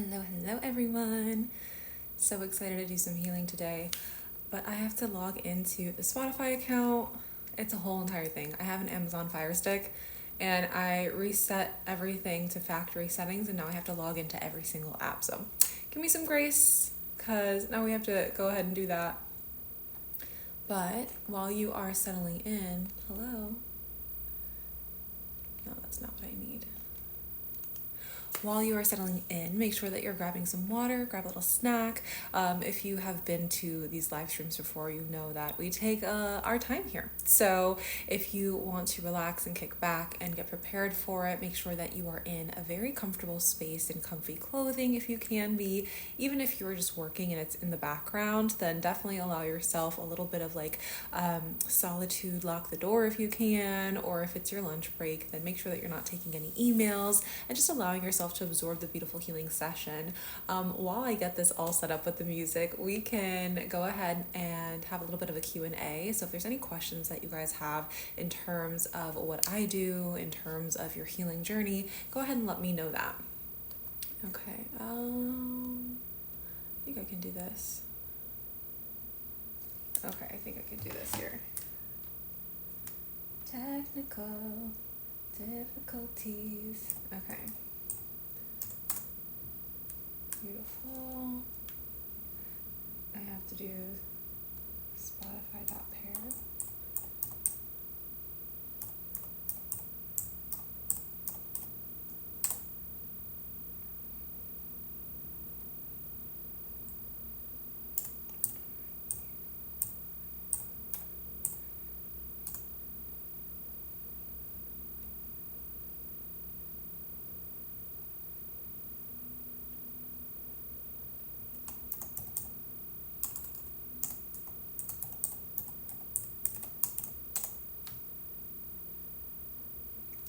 Hello everyone. So excited to do some healing today, but I have to log into the Spotify account. It's a whole entire thing. I have an Amazon Fire Stick and I reset everything to factory settings, and now I have to log into every single app. So give me some grace because now we have to go ahead and do that. But while you are settling in, hello. No, that's not what I need. While you are settling in, make sure that you're grabbing some water, grab a little snack. If you have been to these live streams before, you know that we take our time here. So if you want to relax and kick back and get prepared for it, make sure that you are in a very comfortable space in comfy clothing if you can be. Even if you're just working and it's in the background, then definitely allow yourself a little bit of solitude. Lock the door if you can, or if it's your lunch break, then make sure that you're not taking any emails and just allowing yourself to absorb the beautiful healing session. While I get this all set up with the music, we can go ahead and have a little bit of a Q&A. So if there's any questions that you guys have in terms of what I do, in terms of your healing journey, go ahead and let me know that. Okay, I think I can do this. Okay, I think I can do this here. Technical difficulties. Okay. Beautiful. I have to do Spotify.pair.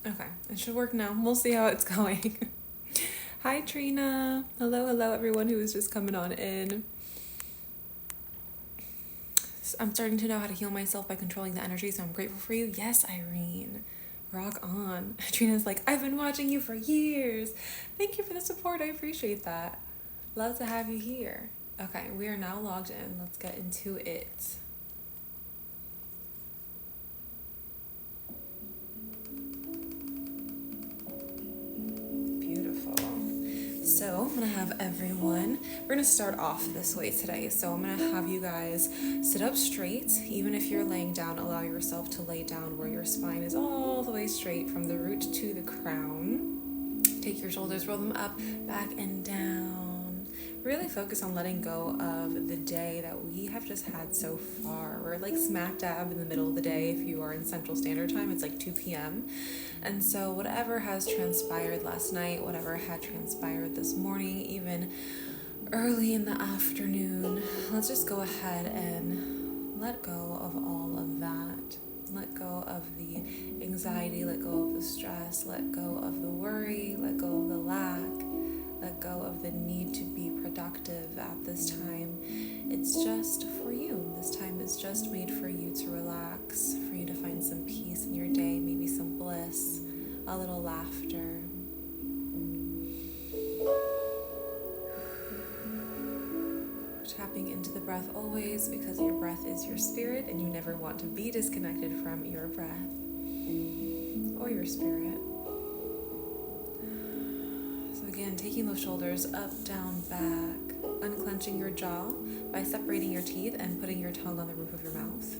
Okay, it should work now. We'll see how it's going. Hi, Trina. Hello, everyone who is just coming on in. I'm starting to know how to heal myself by controlling the energy, so I'm grateful for you. Yes, Irene. Rock on. Trina's like, I've been watching you for years. Thank you for the support. I appreciate that. Love to have you here. Okay, we are now logged in. Let's get into it. So I'm going to have everyone, we're going to start off this way today. So I'm going to have you guys sit up straight. Even if you're laying down, allow yourself to lay down where your spine is all the way straight from the root to the crown. Take your shoulders, roll them up, back and down. Really focus on letting go of the day that we have just had so far. We're like smack dab in the middle of the day. If you are in Central Standard Time, it's like 2 p.m. And so whatever has transpired last night, whatever had transpired this morning, even early in the afternoon, let's just go ahead and let go of all of that. Let go of the anxiety, let go of the stress, let go of the worry, let go of the lack, let go of the need to be productive at this time. It's just for you. This time is just made for you to relax, for you to find some peace in your day, maybe some bliss, a little laughter. Tapping into the breath always, because your breath is your spirit and you never want to be disconnected from your breath or your spirit. So again, taking those shoulders up, down, back, unclenching your jaw by separating your teeth and putting your tongue on the roof of your mouth.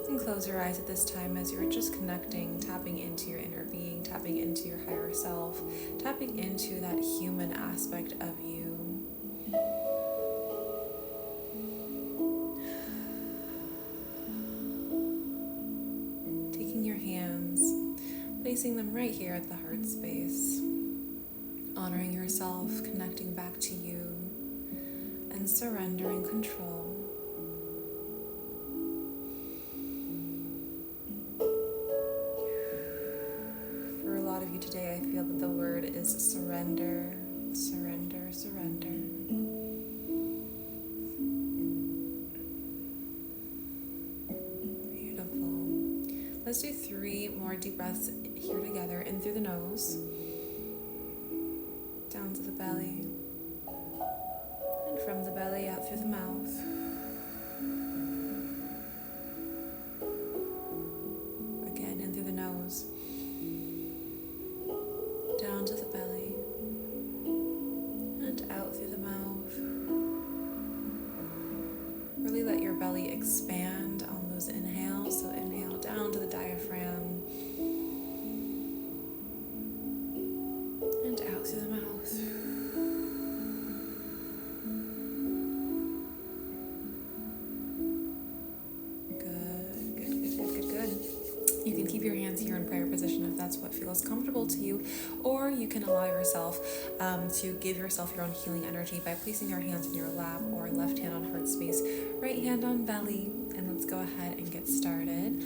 And close your eyes at this time as you're just connecting, tapping into your inner being, tapping into your higher self, tapping into that human aspect of you. Taking your hands, placing them right here at the heart space, honoring yourself, connecting back to you, and surrendering control. For a lot of you today, I feel that the word is surrender, surrender, surrender. Beautiful. Let's do 3 more deep breaths here together, in through the nose, down to the belly, and from the belly out through the mouth. Again, in through the nose, down to the belly, and out through the mouth. Really let your belly expand on those inhales. So inhale down to the diaphragm and out through the mouth. Good. You can keep your hands here in prayer position if that's what feels comfortable to you, or you can allow yourself to give yourself your own healing energy by placing your hands in your lap or left hand on heart space, right hand on belly, and let's go ahead and get started.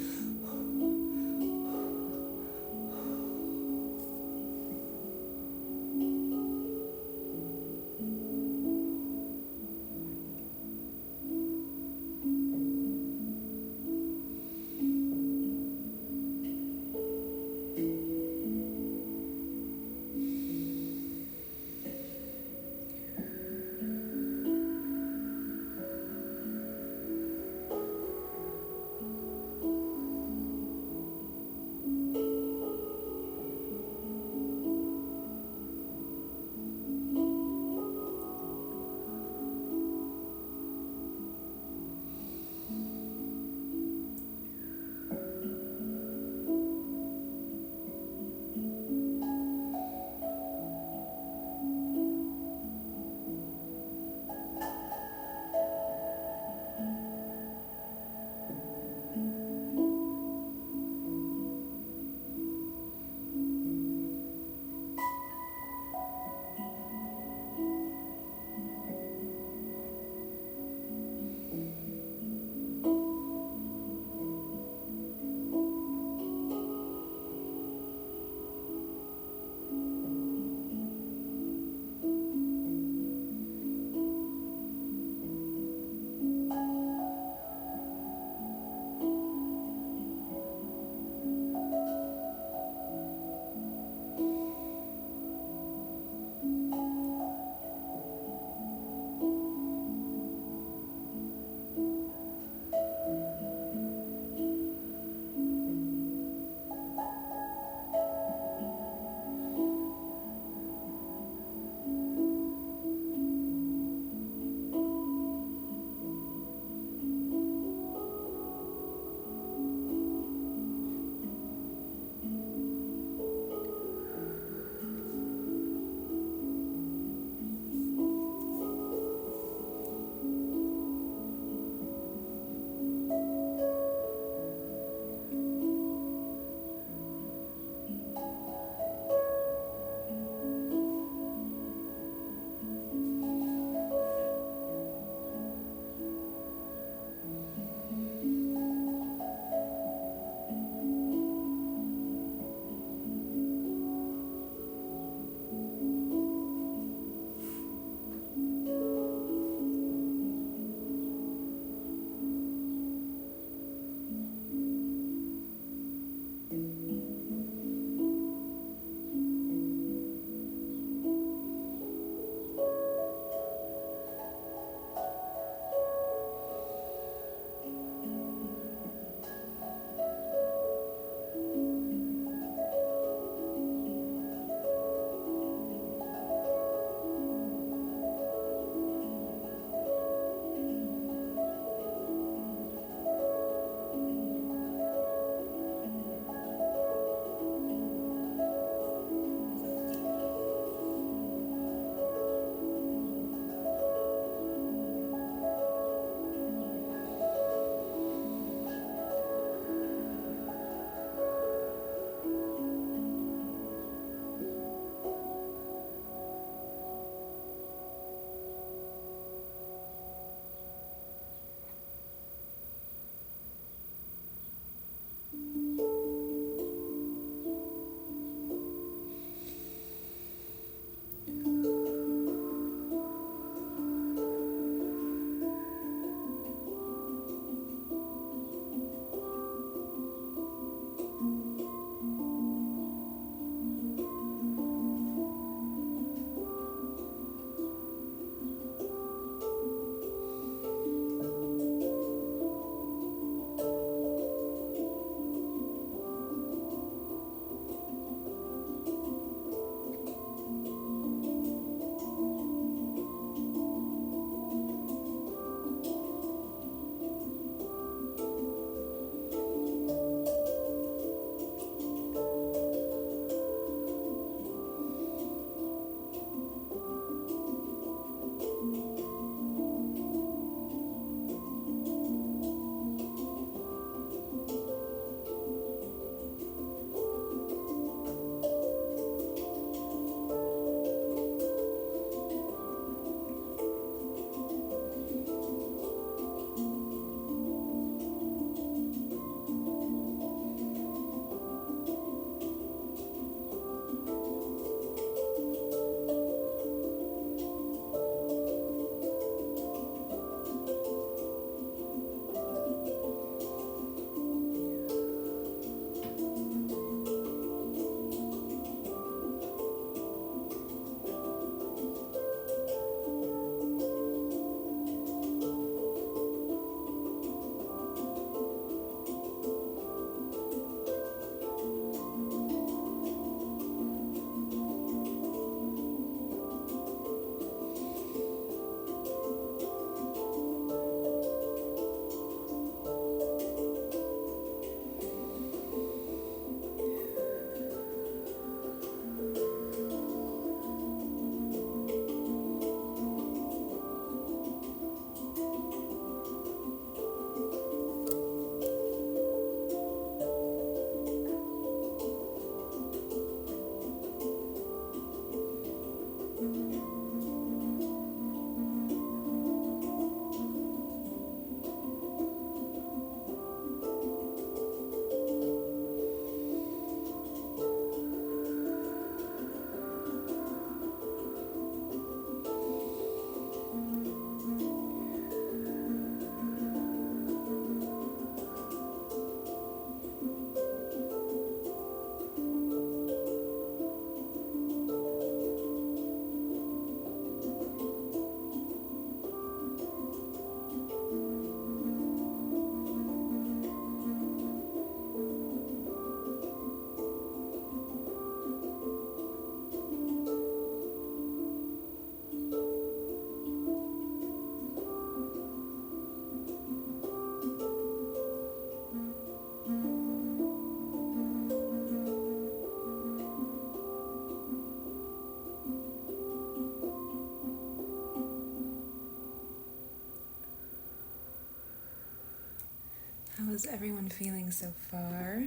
How's everyone feeling so far?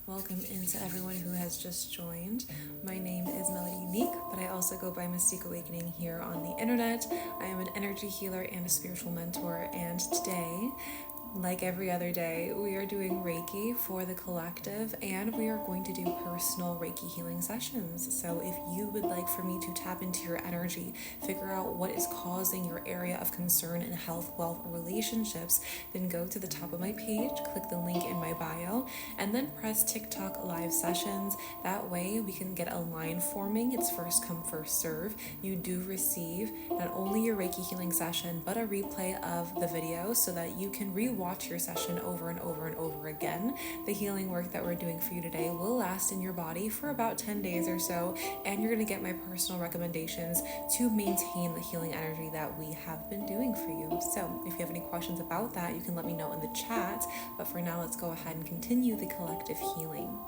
Welcome into everyone who has just joined. My name is Melody Unique, but I also go by Mystique Awakening here on the internet. I am an energy healer and a spiritual mentor, and today, like every other day, we are doing Reiki for the collective, and we are going to do personal Reiki healing sessions. So if you would like for me to tap into your energy, figure out what is causing your area of concern in health, wealth, or relationships, then go to the top of my page, click the link in my bio, and then press TikTok live sessions. That way we can get a line forming. It's first come, first serve. You do receive not only your Reiki healing session, but a replay of the video so that you can rewatch your session over and over and over again. The healing work that we're doing for you today will last in your body for about 10 days or so, and you're going to get my personal recommendations to maintain the healing energy that we have been doing for you. So if you have any questions about that, you can let me know in the chat, but for now, let's go ahead and continue the collective healing.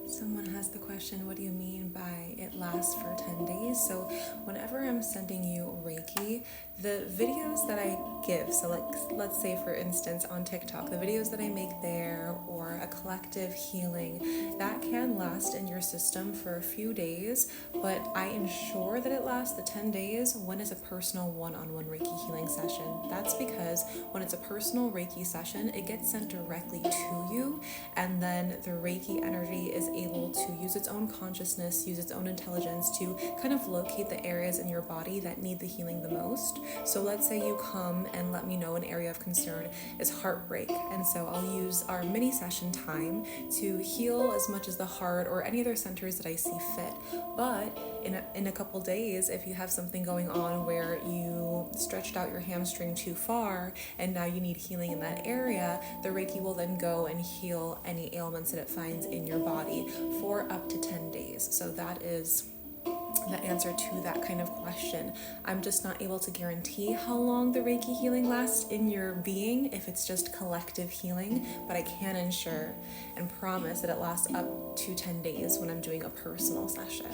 Someone has the question, what do you mean by it lasts for 10 days? So whenever I'm sending you Reiki, the videos that I give, so like let's say for instance on TikTok, the videos that I make there or a collective healing, that can last in your system for a few days, but I ensure that it lasts the 10 days when it's a personal one-on-one Reiki healing session. That's because when it's a personal Reiki session, it gets sent directly to you, and then the Reiki energy is able to use its own consciousness, use its own intelligence to kind of locate the areas in your body that need the healing the most. So let's say you come and let me know an area of concern is heartbreak, and so I'll use our mini session time to heal as much as the heart or any other centers that I see fit. But in a couple days, if you have something going on where you stretched out your hamstring too far and now you need healing in that area, the Reiki will then go and heal any ailments that it finds in your body for up to 10 days. So that is the answer to that kind of question. I'm just not able to guarantee how long the Reiki healing lasts in your being if it's just collective healing, but I can ensure and promise that it lasts up to 10 days when I'm doing a personal session.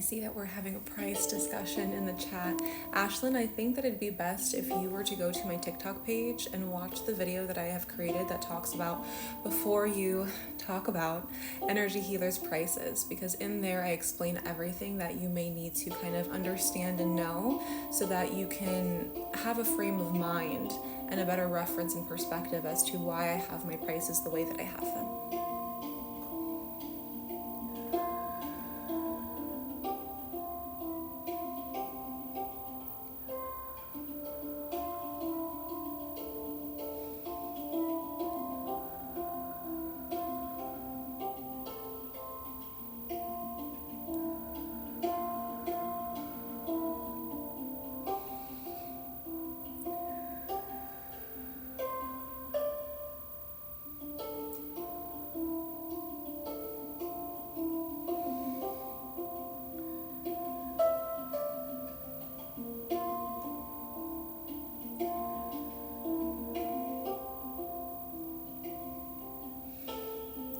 see that we're having a price discussion in the chat. Ashlyn, I think that it'd be best if you were to go to my TikTok page and watch the video that I have created that talks about, before you talk about energy healers' prices, because in there I explain everything that you may need to kind of understand and know so that you can have a frame of mind and a better reference and perspective as to why I have my prices the way that I have them.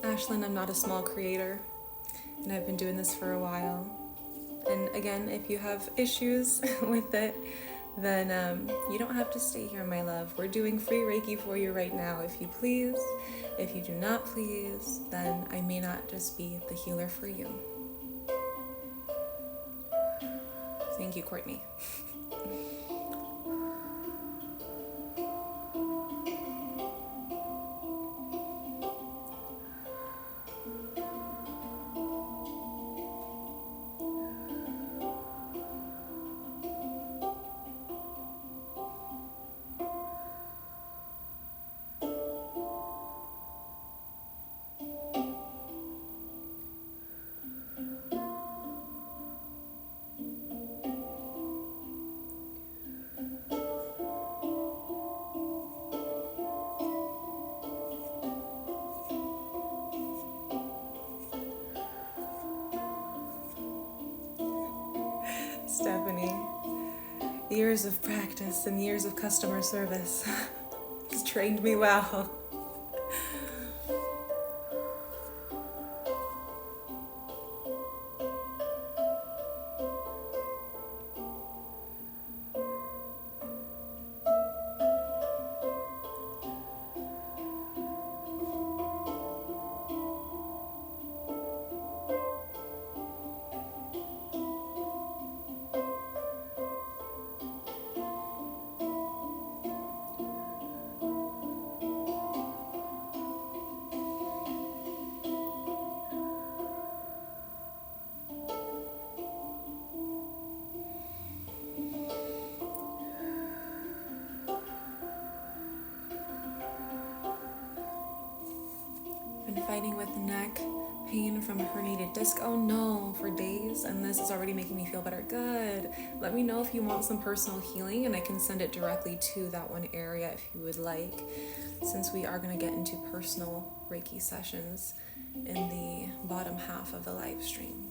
Ashlyn, I'm not a small creator, and I've been doing this for a while. And again, if you have issues with it, then you don't have to stay here, my love. We're doing free Reiki for you right now, if you please. If you do not please, then I may not just be the healer for you. Thank you, Courtney. Stephanie, years of practice and years of customer service has trained me well. Been fighting with neck pain from a herniated disc. Oh no, for days, and this is already making me feel better. Good. Let me know if you want some personal healing, and I can send it directly to that one area if you would like, since we are going to get into personal Reiki sessions in the bottom half of the live stream.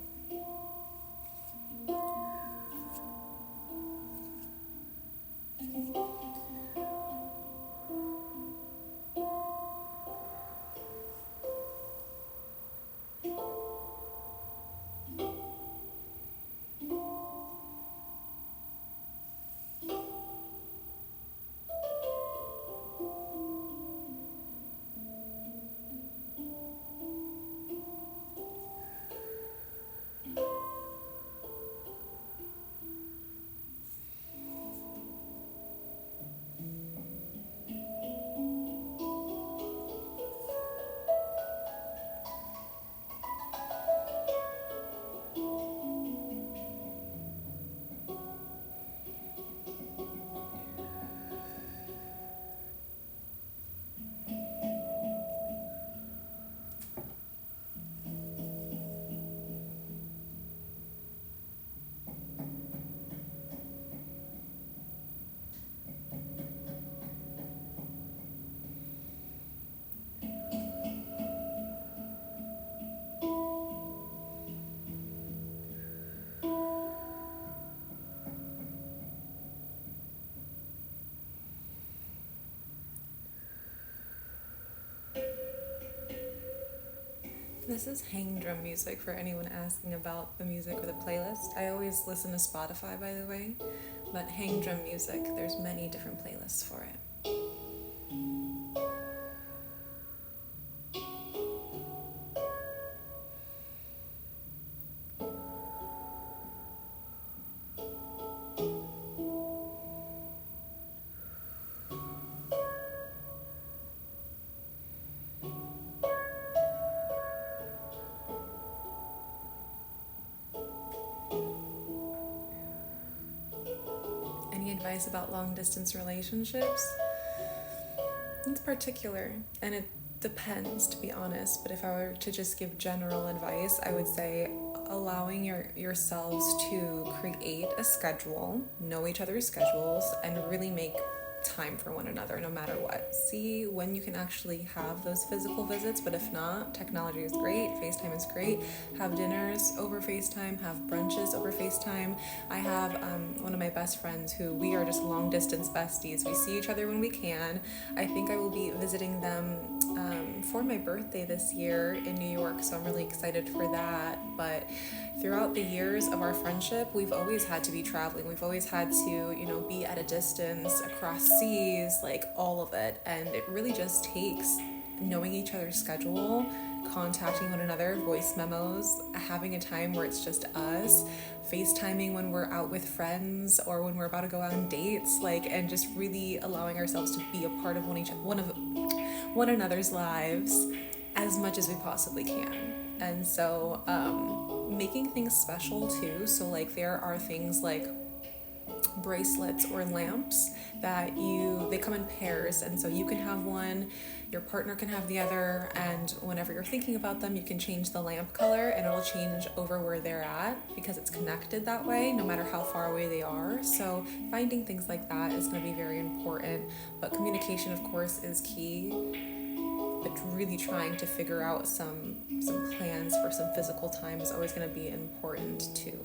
This is hang drum music for anyone asking about the music or the playlist. I always listen to Spotify, by the way, but hang drum music, there's many different playlists for it. Any advice about long distance relationships? It's particular, and it depends, to be honest, but if I were to just give general advice, I would say allowing yourselves to create a schedule, know each other's schedules, and really make time for one another no matter what. See when you can actually have those physical visits, but if not, technology is great, FaceTime is great. Have dinners over FaceTime, have brunches over FaceTime. I have one of my best friends who we are just long distance besties. We see each other when we can. I think I will be visiting them for my birthday this year in New York, so I'm really excited for that. But throughout the years of our friendship, we've always had to be traveling. We've always had to, be at a distance, across seas, like all of it. And it really just takes knowing each other's schedule, contacting one another, voice memos, having a time where it's just us, FaceTiming when we're out with friends or when we're about to go out on dates, and just really allowing ourselves to be a part of one another's lives as much as we possibly can. And so making things special too. So there are things like bracelets or lamps that they come in pairs, and so you can have one, your partner can have the other, and whenever you're thinking about them, you can change the lamp color and it'll change over where they're at because it's connected that way no matter how far away they are. So finding things like that is going to be very important, but communication of course is key, but really trying to figure out some plans for some physical time is always going to be important too.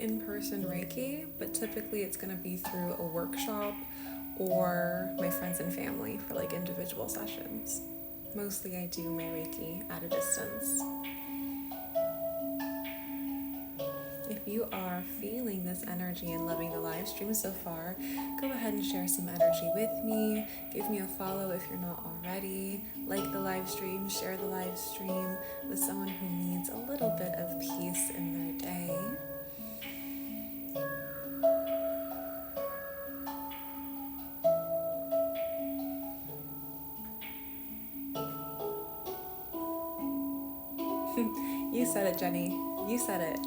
in-person Reiki, but typically it's going to be through a workshop or my friends and family for like individual sessions. Mostly I do my Reiki at a distance. If you are feeling this energy and loving the live stream so far, go ahead and share some energy with me. Give me a follow if you're not already. Like the live stream, share the live stream with someone who needs a little bit of peace in their day. You said it, Jenny. You said it.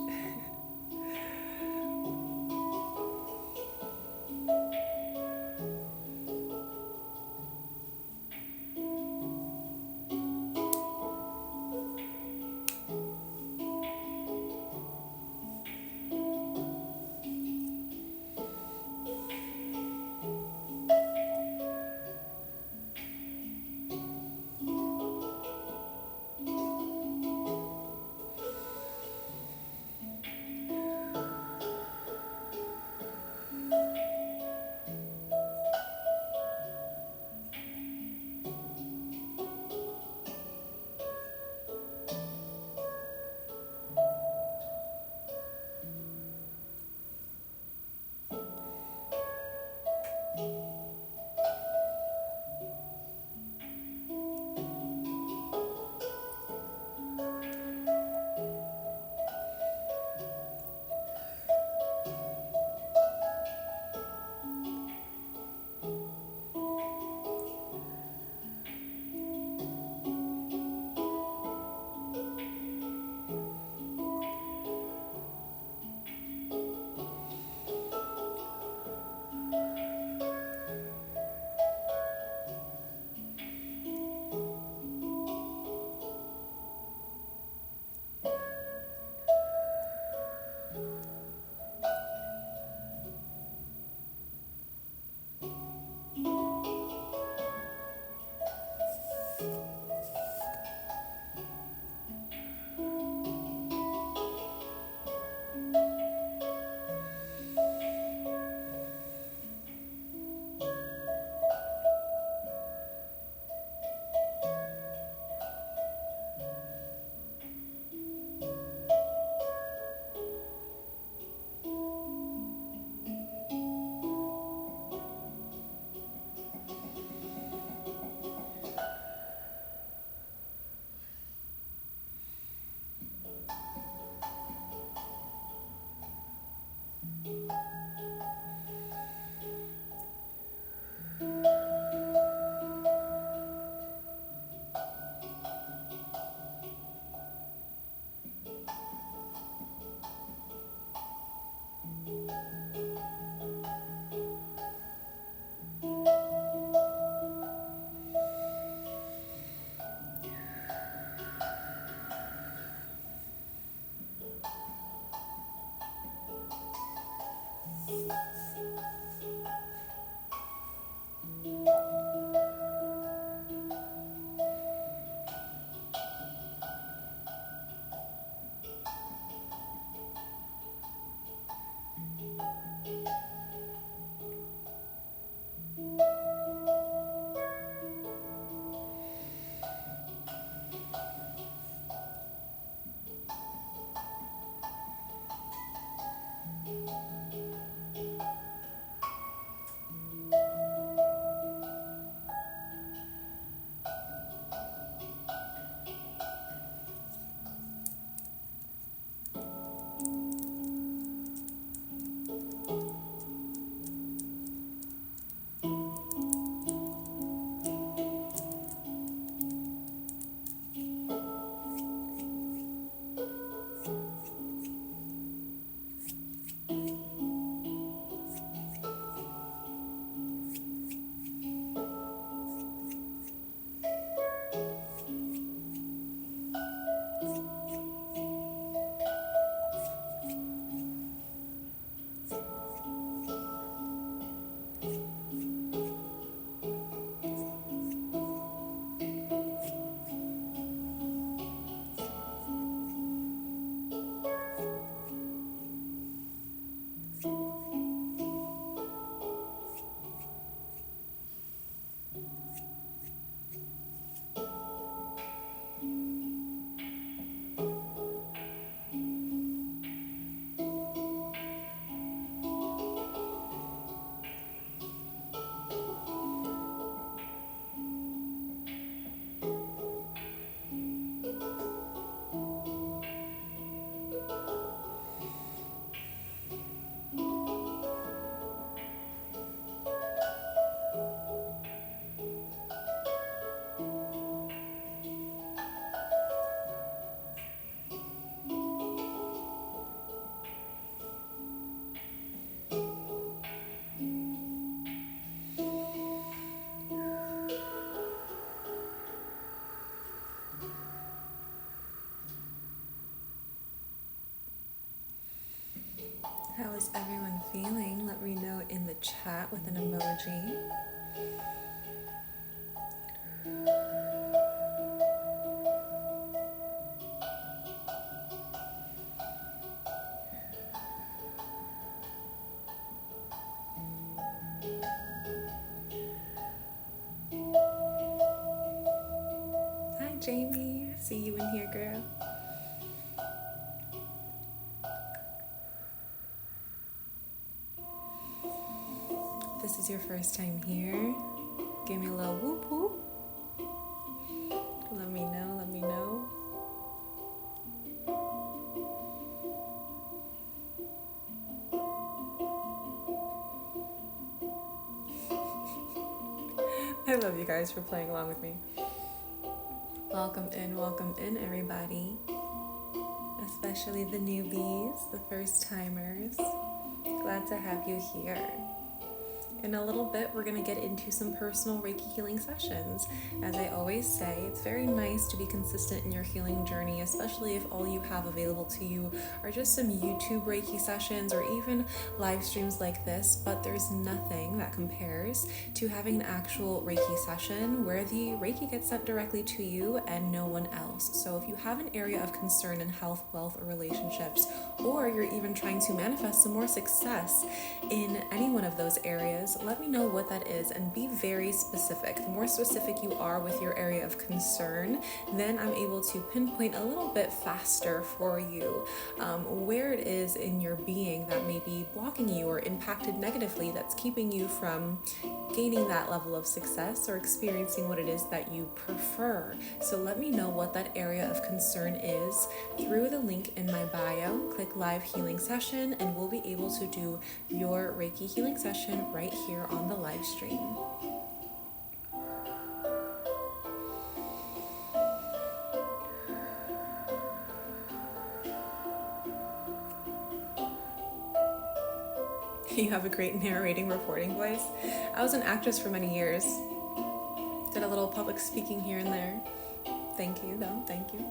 How's everyone feeling? Let me know in the chat with an emoji. Hi Jamie, I see you in here, girl. If this is your first time here, give me a little whoop whoop. Let me know, let me know. I love you guys for playing along with me. Welcome in everybody. Especially the newbies, the first timers. Glad to have you here. In a little bit, we're going to get into some personal Reiki healing sessions. As I always say, it's very nice to be consistent in your healing journey, especially if all you have available to you are just some YouTube Reiki sessions or even live streams like this, but there's nothing that compares to having an actual Reiki session where the Reiki gets sent directly to you and no one else. So if you have an area of concern in health, wealth, or relationships, or you're even trying to manifest some more success in any one of those areas, let me know what that is and be very specific. The more specific you are with your area of concern, then I'm able to pinpoint a little bit faster for you where it is in your being that may be blocking you or impacted negatively, that's keeping you from gaining that level of success or experiencing what it is that you prefer. So let me know what that area of concern is through the link in my bio. Click live healing session and we'll be able to do your Reiki healing session right here on the live stream. You have a great narrating reporting voice. I was an actress for many years. Did a little public speaking here and there. Thank you though, thank you.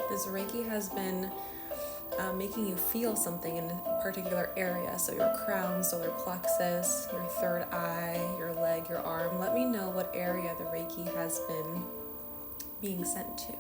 This Reiki has been making you feel something in a particular area, so your crown, solar plexus, your third eye, your leg, your arm. Let me know what area the Reiki has been being sent to.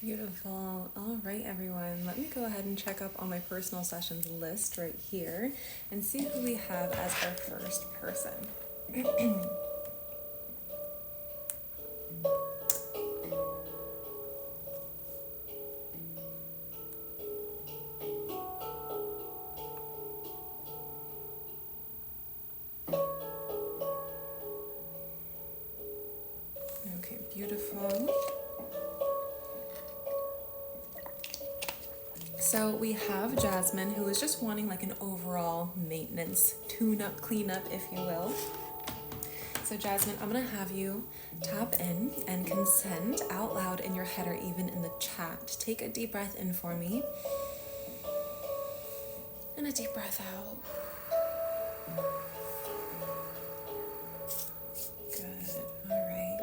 Beautiful. All right, everyone. Let me go ahead and check up on my personal sessions list right here and see who we have as our first person. Okay, beautiful. So we have Jasmine, who is just wanting like an overall maintenance, tune-up, cleanup, if you will. So Jasmine, I'm gonna have you tap in and consent out loud in your head or even in the chat. Take a deep breath in for me. And a deep breath out. Good, all right.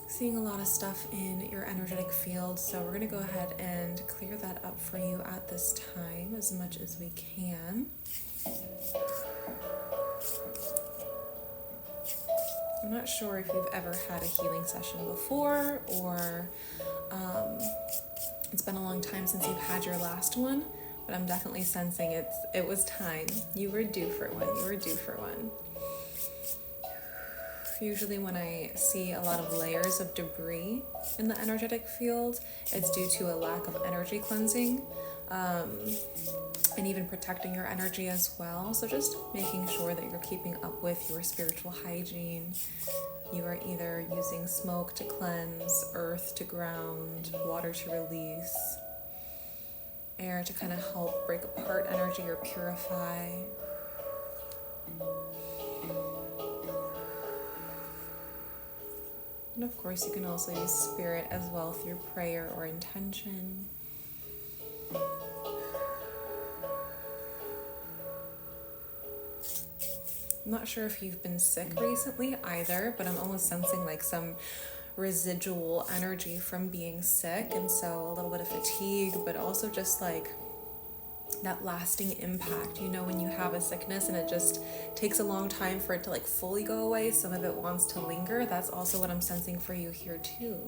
Seeing a lot of stuff in your energetic field, so we're gonna go ahead and clear that up for you at this time as much as we can. I'm not sure if you've ever had a healing session before, or it's been a long time since you've had your last one, but I'm definitely sensing it was time. You were due for one. You were due for one. Usually when I see a lot of layers of debris in the energetic field, it's due to a lack of energy cleansing, and even protecting your energy as well. So just making sure that you're keeping up with your spiritual hygiene. You are either using smoke to cleanse, earth to ground, water to release, air to kind of help break apart energy or purify. And of course, you can also use spirit as well through prayer or intention. I'm not sure if you've been sick recently either, but I'm almost sensing like some residual energy from being sick, and so a little bit of fatigue, but also just like that lasting impact. You know, when you have a sickness and it just takes a long time for it to like fully go away, some of it wants to linger. That's also what I'm sensing for you here too.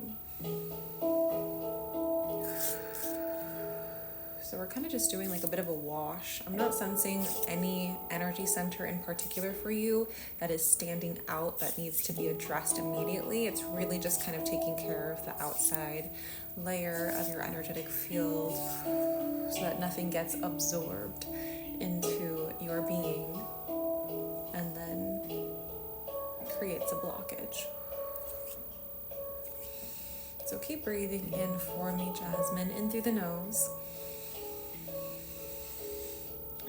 So we're kind of just doing like a bit of a wash. I'm not sensing any energy center in particular for you that is standing out that needs to be addressed immediately. It's really just kind of taking care of the outside layer of your energetic field so that nothing gets absorbed into your being and then creates a blockage. So keep breathing in for me, Jasmine, in through the nose.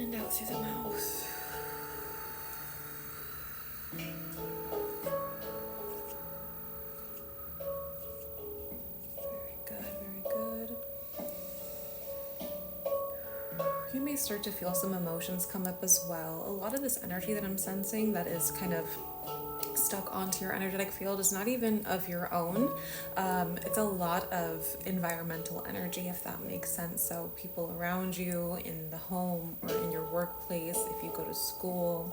And out through the mouth. Very good, very good. You may start to feel some emotions come up as well. A lot of this energy that I'm sensing that is kind of stuck onto your energetic field is not even of your own. It's a lot of environmental energy, if that makes sense. So people around you in the home or in your workplace, if you go to school,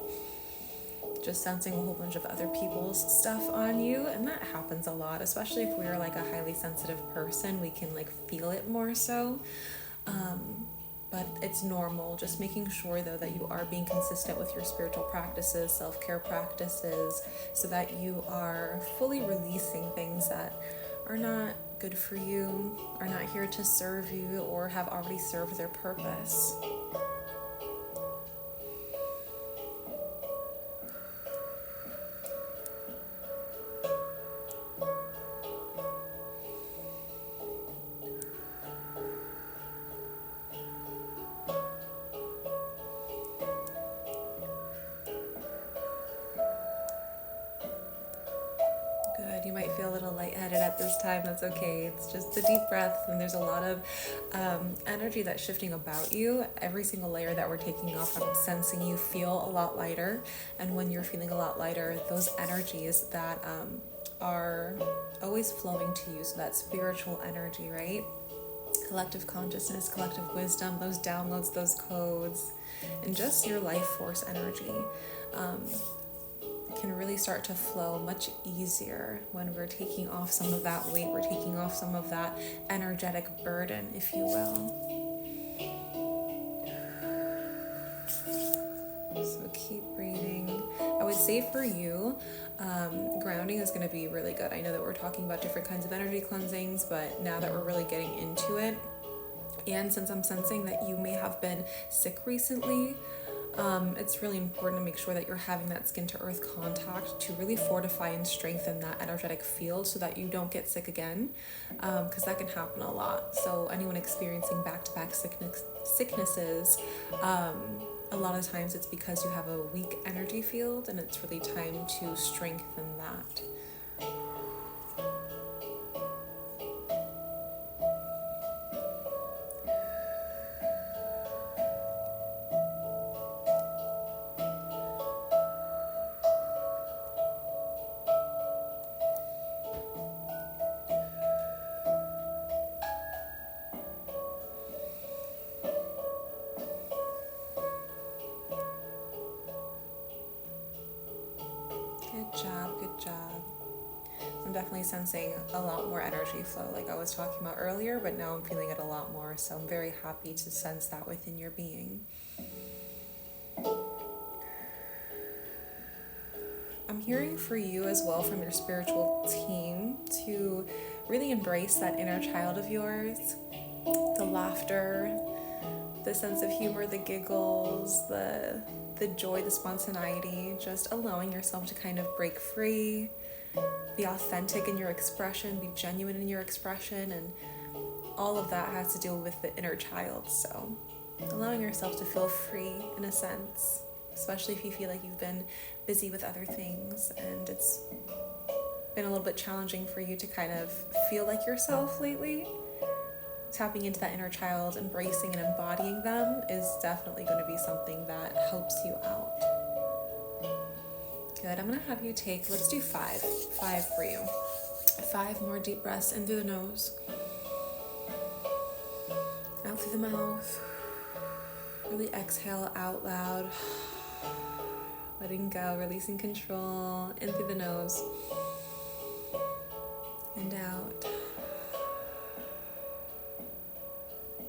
just sensing a whole bunch of other people's stuff on you. And that happens a lot, especially if we're like a highly sensitive person, we can like feel it more so. But it's normal. Just making sure though that you are being consistent with your spiritual practices, self-care practices, so that you are fully releasing things that are not good for you, are not here to serve you, or have already served their purpose. You might feel a little lightheaded at this time. That's okay. It's just a deep breath, and there's a lot of energy that's shifting about you. Every single layer that we're taking off, I'm sensing you feel a lot lighter. And when you're feeling a lot lighter, those energies that are always flowing to you, so that spiritual energy, right? Collective consciousness, collective wisdom, those downloads, those codes, and just your life force energy can really start to flow much easier when we're taking off some of that weight, we're taking off some of that energetic burden, if you will. So keep breathing. I would say for you, grounding is going to be really good. I know that we're talking about different kinds of energy cleansings, but now that we're really getting into it, and since I'm sensing that you may have been sick recently, it's really important to make sure that you're having that skin to earth contact to really fortify and strengthen that energetic field so that you don't get sick again, because that can happen a lot. So anyone experiencing back-to-back sicknesses, a lot of times it's because you have a weak energy field, and it's really time to strengthen that. Good job. I'm definitely sensing a lot more energy flow like I was talking about earlier, but now I'm feeling it a lot more, so I'm very happy to sense that within your being. I'm hearing for you as well from your spiritual team to really embrace that inner child of yours, the laughter, the sense of humor, the giggles, the joy, the spontaneity, just allowing yourself to kind of break free, be authentic in your expression, be genuine in your expression, and all of that has to do with the inner child. So allowing yourself to feel free in a sense, especially if you feel like you've been busy with other things and it's been a little bit challenging for you to kind of feel like yourself lately. Tapping into that inner child, embracing and embodying them is definitely going to be something that helps you out. Good. I'm going to have you take, let's do 5 for you. 5 more deep breaths in through the nose, out through the mouth. Really exhale out loud, letting go, releasing control, in through the nose and out.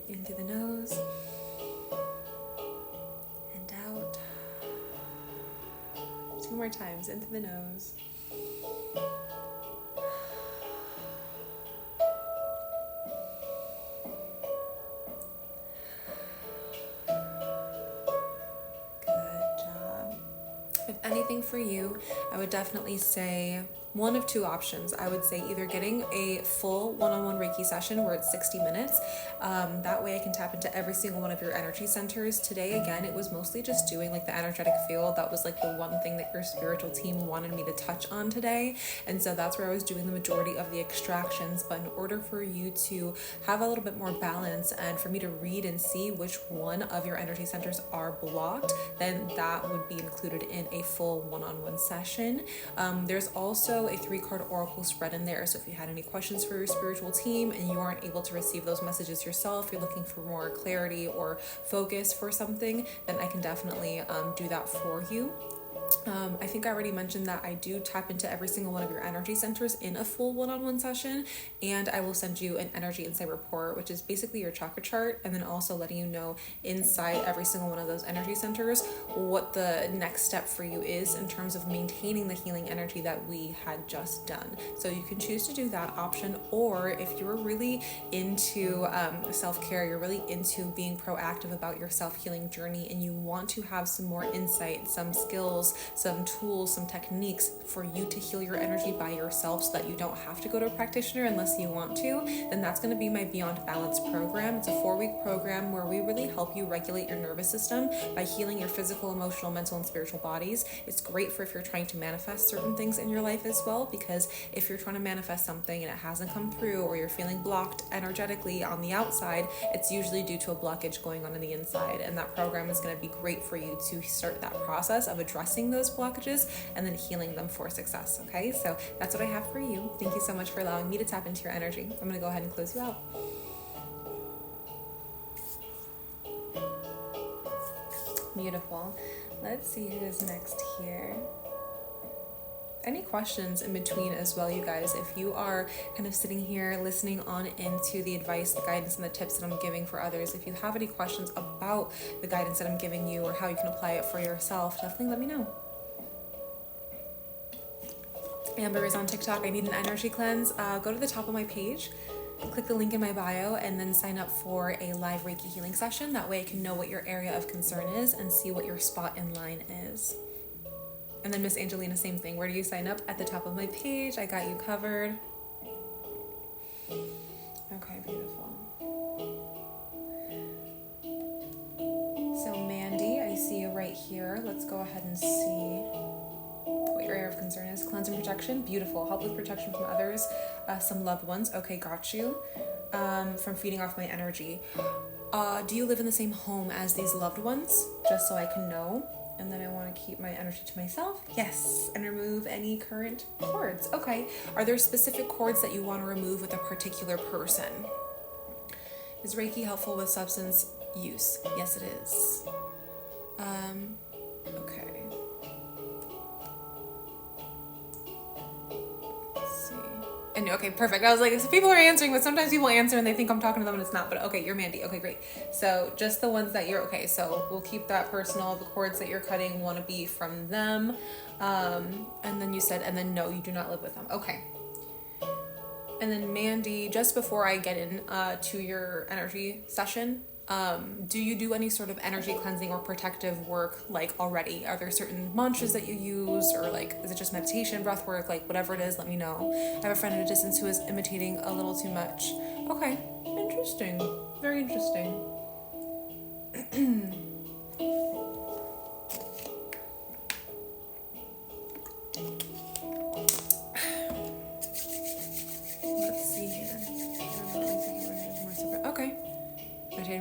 In through the nose and out. 2 more times, in through the nose. Good job. If anything for you, I would definitely say one of 2 options. I would say either getting a full one-on-one Reiki session where it's 60 minutes. That way I can tap into every single one of your energy centers. Today, again, it was mostly just doing like the energetic field. That was like the one thing that your spiritual team wanted me to touch on today. And so that's where I was doing the majority of the extractions. But in order for you to have a little bit more balance and for me to read and see which one of your energy centers are blocked, then that would be included in a full one-on-one session. There's also a 3-card oracle spread in there. So if you had any questions for your spiritual team and you aren't able to receive those messages yourself, you're looking for more clarity or focus for something, then I can definitely do that for you. I think I already mentioned that I do tap into every single one of your energy centers in a full one-on-one session, and I will send you an energy insight report, which is basically your chakra chart, and then also letting you know inside every single one of those energy centers what the next step for you is in terms of maintaining the healing energy that we had just done. So you can choose to do that option, or if you're really into self-care, you're really into being proactive about your self-healing journey, and you want to have some more insight, some skills, some tools, some techniques for you to heal your energy by yourself so that you don't have to go to a practitioner unless you want to, then that's going to be my Beyond Balance program. It's a 4-week program where we really help you regulate your nervous system by healing your physical, emotional, mental, and spiritual bodies. It's great for if you're trying to manifest certain things in your life as well, because if you're trying to manifest something and it hasn't come through, or you're feeling blocked energetically on the outside, it's usually due to a blockage going on in the inside. And that program is going to be great for you to start that process of addressing those blockages and then healing them for success. Okay, so that's what I have for you. Thank you so much for allowing me to tap into your energy. I'm going to go ahead and close you out. Beautiful. Let's see who is next here. any questions in between as well, you guys. If you are kind of sitting here listening on into the advice, the guidance, and the tips that I'm giving for others, if you have any questions about the guidance that I'm giving you or how you can apply it for yourself, definitely let me know. Amber is on TikTok. I need an energy cleanse. Go to the top of my page, click the link in my bio, and then sign up for a live Reiki healing session. That way I can know what your area of concern is and see what your spot in line is. And then Miss Angelina, same thing. Where do you sign up? At the top of my page. I got you covered. Okay, beautiful. So Mandy, I see you right here. Let's go ahead and see what your area of concern is. Cleanse and protection. Beautiful. Help with protection from others. Some loved ones. Okay, got you. From feeding off my energy. Do you live in the same home as these loved ones? Just so I can know. And then I want to keep my energy to myself. Yes. And remove any current cords. Okay. Are there specific cords that you want to remove with a particular person? Is Reiki helpful with substance use? Yes, it is. Okay. And okay, perfect. I was like, so people are answering, but sometimes people answer and they think I'm talking to them and it's not. But okay, you're Mandy. Okay, great. So just the ones that you're okay. So we'll keep that personal. The cords that you're cutting want to be from them. And then you said, and then no, you do not live with them. Okay. And then Mandy, just before I get in to your energy session, do you do any sort of energy cleansing or protective work like already? Are there certain mantras that you use, or like is it just meditation, breath work, like whatever it is, let me know. I have a friend at a distance who is imitating a little too much. Okay, interesting. Very interesting. Let's see here. Okay.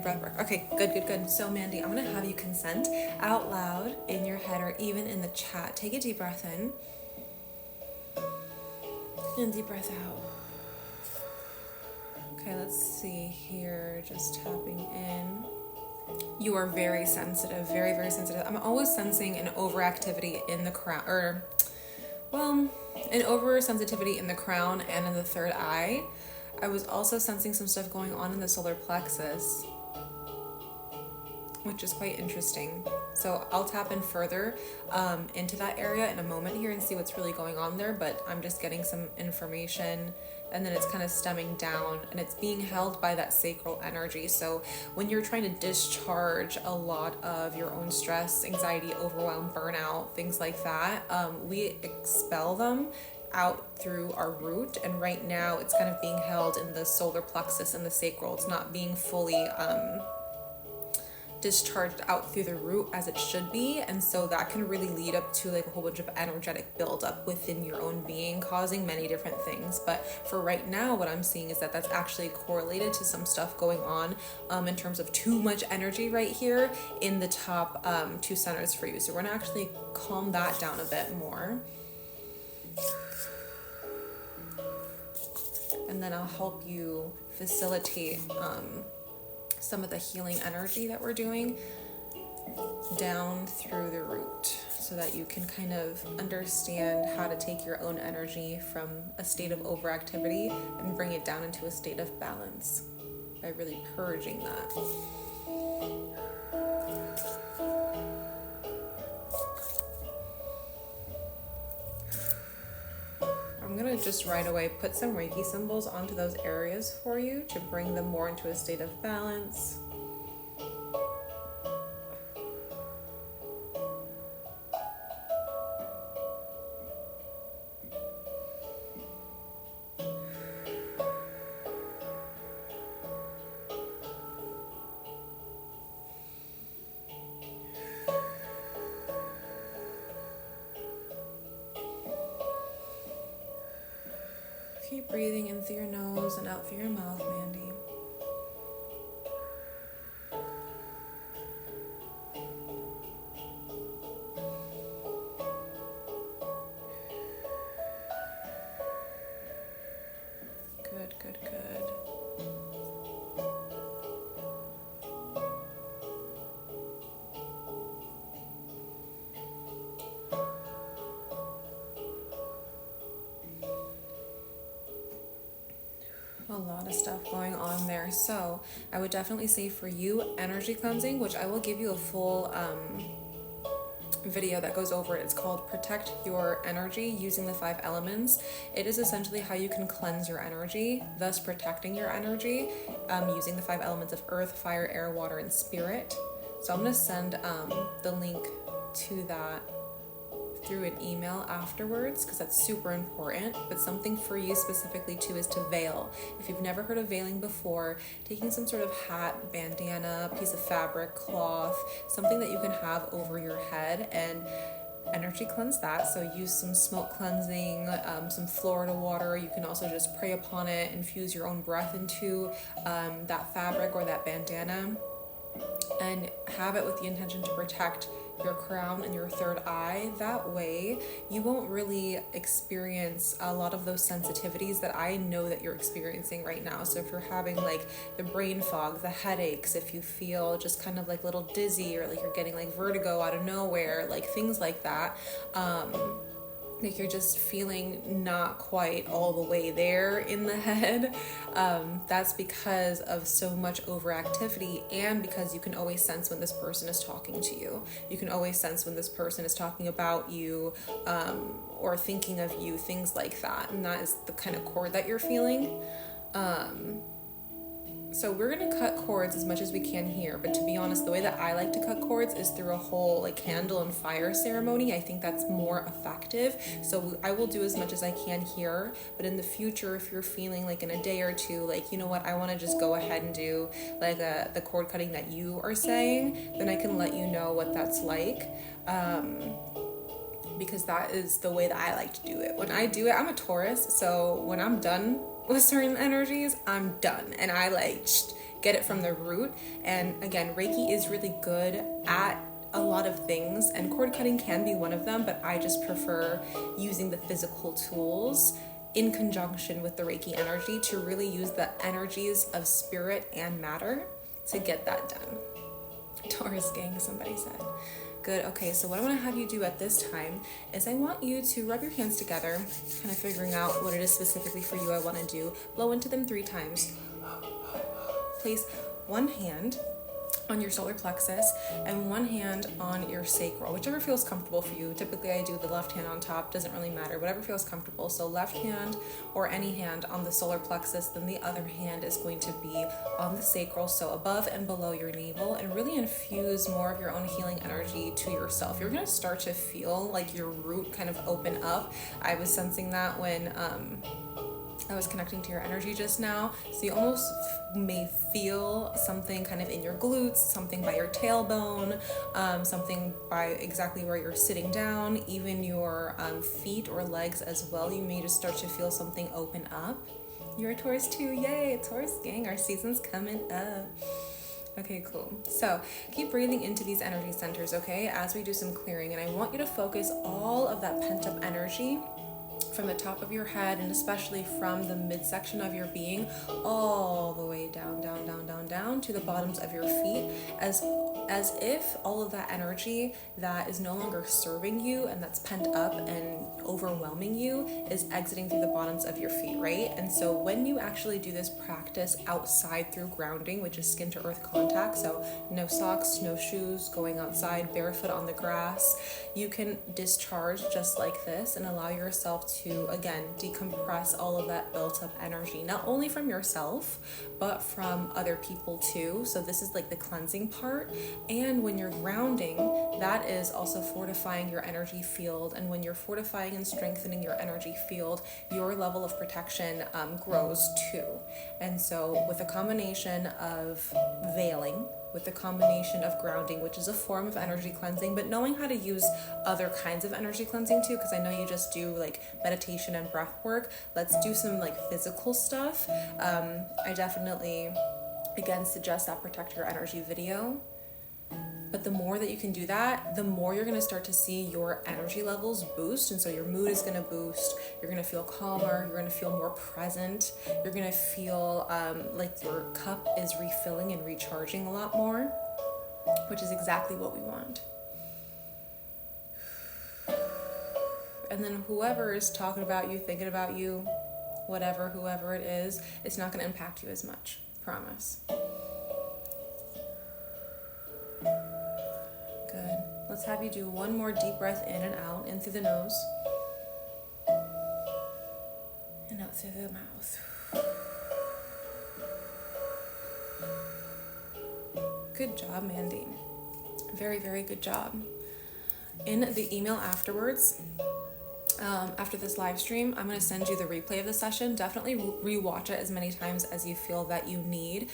Breath work. Okay, good. So Mandy, I'm gonna have you consent out loud in your head or even in the chat. Take a deep breath in and deep breath out. Okay, let's see here. Just tapping in. You are very sensitive, very sensitive. I'm always sensing an overactivity in the crown, an oversensitivity in the crown and in the third eye. I was also sensing some stuff going on in the solar plexus, which is quite interesting. So I'll tap in further into that area in a moment here and see what's really going on there, but I'm just getting some information, and then it's kind of stemming down and it's being held by that sacral energy. So when you're trying to discharge a lot of your own stress, anxiety, overwhelm, burnout, things like that, we expel them out through our root, and right now it's kind of being held in the solar plexus and the sacral. It's not being fully discharged out through the root as it should be, and so that can really lead up to like a whole bunch of energetic buildup within your own being, causing many different things. But for right now, what I'm seeing is that that's actually correlated to some stuff going on in terms of too much energy right here in the top 2 centers for you. So we're gonna actually calm that down a bit more. And then I'll help you facilitate some of the healing energy that we're doing down through the root, so that you can kind of understand how to take your own energy from a state of overactivity and bring it down into a state of balance by really purging that. I'm gonna just right away put some Reiki symbols onto those areas for you to bring them more into a state of balance. Keep breathing in through your nose and out through your mouth, Mandy. Good. A lot of stuff going on there. So I would definitely say for you, energy cleansing, which I will give you a full video that goes over it. It's called Protect Your Energy Using the 5 Elements. It is essentially how you can cleanse your energy, thus protecting your energy, using the 5 elements of earth, fire, air, water, and spirit. So I'm going to send the link to that through an email afterwards, because that's super important. But something for you specifically too is to veil. If you've never heard of veiling before, taking some sort of hat, bandana, piece of fabric, cloth, something that you can have over your head and energy cleanse that. So use some smoke cleansing, some Florida water. You can also just pray upon it, infuse your own breath into that fabric or that bandana, and have it with the intention to protect your crown and your third eye. That way you won't really experience a lot of those sensitivities that I know that you're experiencing right now. So if you're having like the brain fog, the headaches, if you feel just kind of like a little dizzy, or like you're getting like vertigo out of nowhere, like things like that, like you're just feeling not quite all the way there in the head, that's because of so much overactivity, and because you can always sense when this person is talking to you. You can always sense when this person is talking about you, or thinking of you, things like that. And that is the kind of cord that you're feeling. So we're going to cut cords as much as we can here, but to be honest, the way that I like to cut cords is through a whole like candle and fire ceremony. I think that's more effective. So I will do as much as I can here, but in the future, if you're feeling like in a day or two, like, you know what, I want to just go ahead and do like the cord cutting that you are saying, then I can let you know what that's like. Because that is the way that I like to do it. When I do it, I'm a Taurus, so when I'm done with certain energies, I'm done, and I like get it from the root. And again, Reiki is really good at a lot of things, and cord cutting can be one of them, but I just prefer using the physical tools in conjunction with the Reiki energy to really use the energies of spirit and matter to get that done. Taurus gang, somebody said. Good. Okay, so what I want to have you do at this time is I want you to rub your hands together, kind of figuring out what it is specifically for you I want to do. Blow into them 3 times. Place one hand on your solar plexus and one hand on your sacral, whichever feels comfortable for you. Typically I do the left hand on top, doesn't really matter, whatever feels comfortable. So left hand or any hand on the solar plexus, then the other hand is going to be on the sacral, so above and below your navel, and really infuse more of your own healing energy to yourself. You're going to start to feel like your root kind of open up. I was sensing that when I was connecting to your energy just now. So you almost may feel something kind of in your glutes, something by your tailbone, something by exactly where you're sitting down, even your feet or legs as well. You may just start to feel something open up. You're a Taurus too. Yay, Taurus gang, our season's coming up. Okay, cool. So keep breathing into these energy centers, okay, as we do some clearing. And I want you to focus all of that pent up energy from the top of your head, and especially from the midsection of your being, all the way down to the bottoms of your feet, as if all of that energy that is no longer serving you and that's pent up and overwhelming you is exiting through the bottoms of your feet, right? And so when you actually do this practice outside through grounding, which is skin to earth contact, so no socks, no shoes, going outside barefoot on the grass, you can discharge just like this and allow yourself to, again, decompress all of that built up energy, not only from yourself, but from other people too. So this is like the cleansing part. And when you're grounding, that is also fortifying your energy field. And when you're fortifying and strengthening your energy field, your level of protection grows too. And so with a combination of veiling, with the combination of grounding, which is a form of energy cleansing, but knowing how to use other kinds of energy cleansing too, because I know you just do like meditation and breath work. Let's do some like physical stuff. I definitely, again, suggest that Protect Your Energy video. But the more that you can do that, the more you're going to start to see your energy levels boost. And so your mood is going to boost. You're going to feel calmer. You're going to feel more present. You're going to feel like your cup is refilling and recharging a lot more, which is exactly what we want. And then whoever is talking about you, thinking about you, whatever, whoever it is, it's not going to impact you as much. Promise. Good. Let's have you do one more deep breath in and out, in through the nose and out through the mouth. Good job, Mandy. Very, very good job. In the email afterwards, after this live stream, I'm going to send you the replay of the session. Definitely rewatch it as many times as you feel that you need.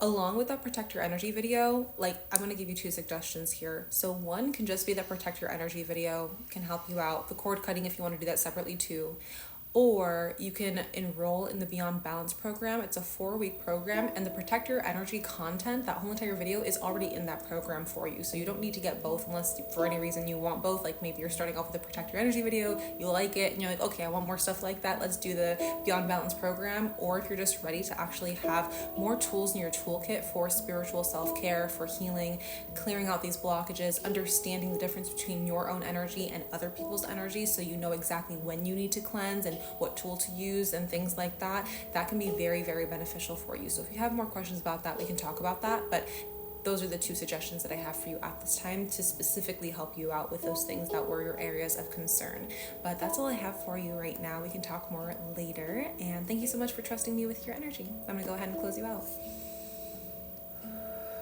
Along with that Protect Your Energy video, like, I'm going to give you 2 suggestions here. So one can just be that Protect Your Energy video, can help you out. The cord cutting, if you want to do that separately too. Or you can enroll in the Beyond Balance program. It's a 4-week program, and the Protect Your Energy content, that whole entire video, is already in that program for you. So you don't need to get both unless for any reason you want both. Like maybe you're starting off with the Protect Your Energy video, you like it, and you're like, okay, I want more stuff like that. Let's do the Beyond Balance program. Or if you're just ready to actually have more tools in your toolkit for spiritual self-care, for healing, clearing out these blockages, understanding the difference between your own energy and other people's energy, so you know exactly when you need to cleanse and what tool to use and things like that, that can be very, very beneficial for you. So if you have more questions about that, we can talk about that. But those are the 2 suggestions that I have for you at this time to specifically help you out with those things that were your areas of concern. But that's all I have for you right now. We can talk more later. And thank you so much for trusting me with your energy. I'm going to go ahead and close you out.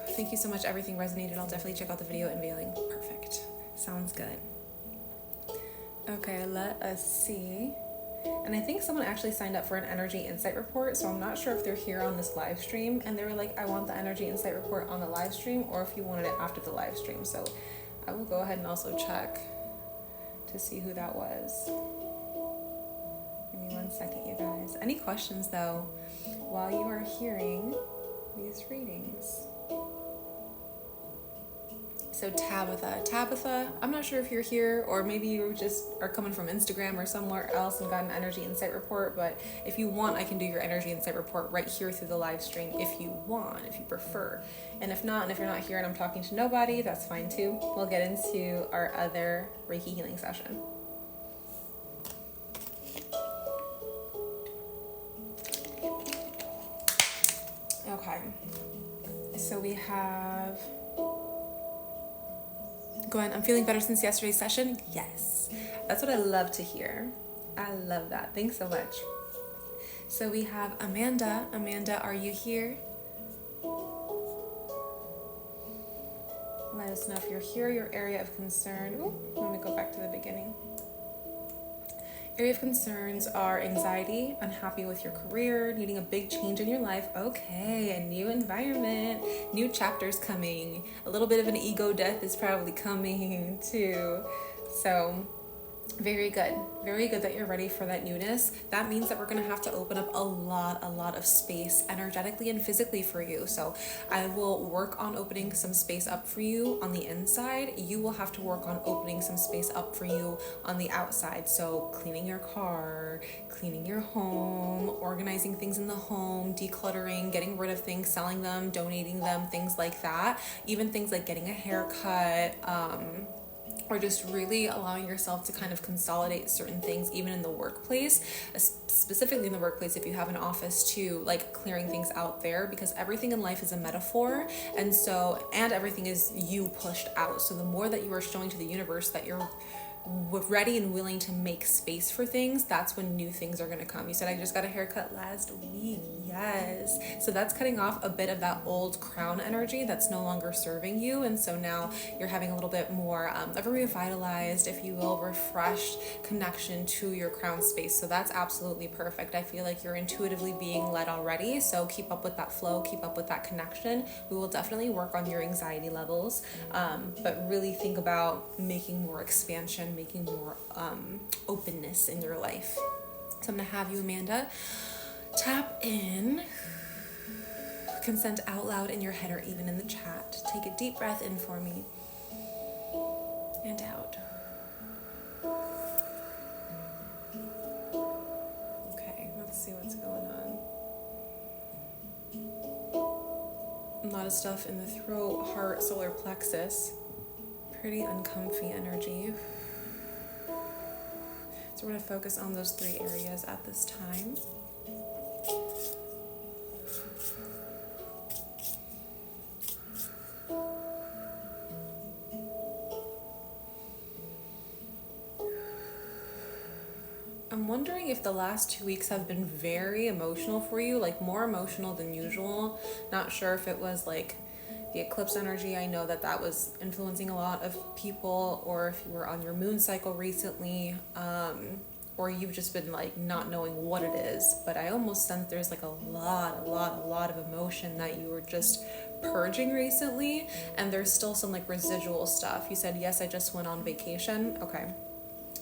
Thank you so much. Everything resonated. I'll definitely check out the video unveiling. Perfect. Sounds good. Okay, let us see. And I think someone actually signed up for an energy insight report, so I'm not sure if they're here on this live stream and they were like, I want the energy insight report on the live stream, or if you wanted it after the live stream. So I will go ahead and also check to see who that was. Give me 1 second, you guys. Any questions though while you are hearing these readings? So Tabitha, I'm not sure if you're here, or maybe you just are coming from Instagram or somewhere else and got an energy insight report, but if you want, I can do your energy insight report right here through the live stream if you want, if you prefer. And if not, and if you're not here and I'm talking to nobody, that's fine too. We'll get into our other Reiki healing session. Okay, so we have... Gwen, I'm feeling better since yesterday's session. Yes, that's what I love to hear. I love that. Thanks so much. So we have Amanda. Amanda, are you here? Let us know if you're here, your area of concern. Ooh, let me go back to the beginning. Area of concerns are anxiety, unhappy with your career, needing a big change in your life. Okay, a new environment, new chapters coming. A little bit of an ego death is probably coming too. So very good that you're ready for that newness. That means that we're going to have to open up a lot of space energetically and physically for you. So I will work on opening some space up for you on the inside. You will have to work on opening some space up for you on the outside. So cleaning your car, cleaning your home, organizing things in the home, decluttering, getting rid of things, selling them, donating them, things like that. Even things like getting a haircut, or just really allowing yourself to kind of consolidate certain things, even in the workplace, specifically in the workplace, if you have an office too, like clearing things out there, because everything in life is a metaphor. And everything is you pushed out. So the more that you are showing to the universe that you're ready and willing to make space for things, that's when new things are going to come. You said I just got a haircut last week. Yes. So that's cutting off a bit of that old crown energy that's no longer serving you. And so now you're having a little bit more of a revitalized, if you will, refreshed connection to your crown space. So that's absolutely perfect. I feel like you're intuitively being led already. So keep up with that flow, keep up with that connection. We will definitely work on your anxiety levels, but really think about making more expansion, making more openness in your life. So I'm going to have you, Amanda, tap in, consent out loud in your head or even in the chat. Take a deep breath in for me and out. Okay, let's see what's going on. A lot of stuff in the throat, heart, solar plexus. Pretty uncomfy energy. So we're going to focus on those 3 areas at this time. wondering if the last 2 weeks have been very emotional for you, like more emotional than usual. Not sure if it was like the eclipse energy. I know that that was influencing a lot of people, or if you were on your moon cycle recently, or you've just been like not knowing what it is. But I almost sense there's like a lot of emotion that you were just purging recently, and there's still some like residual stuff. You said, yes, I just went on vacation. Okay.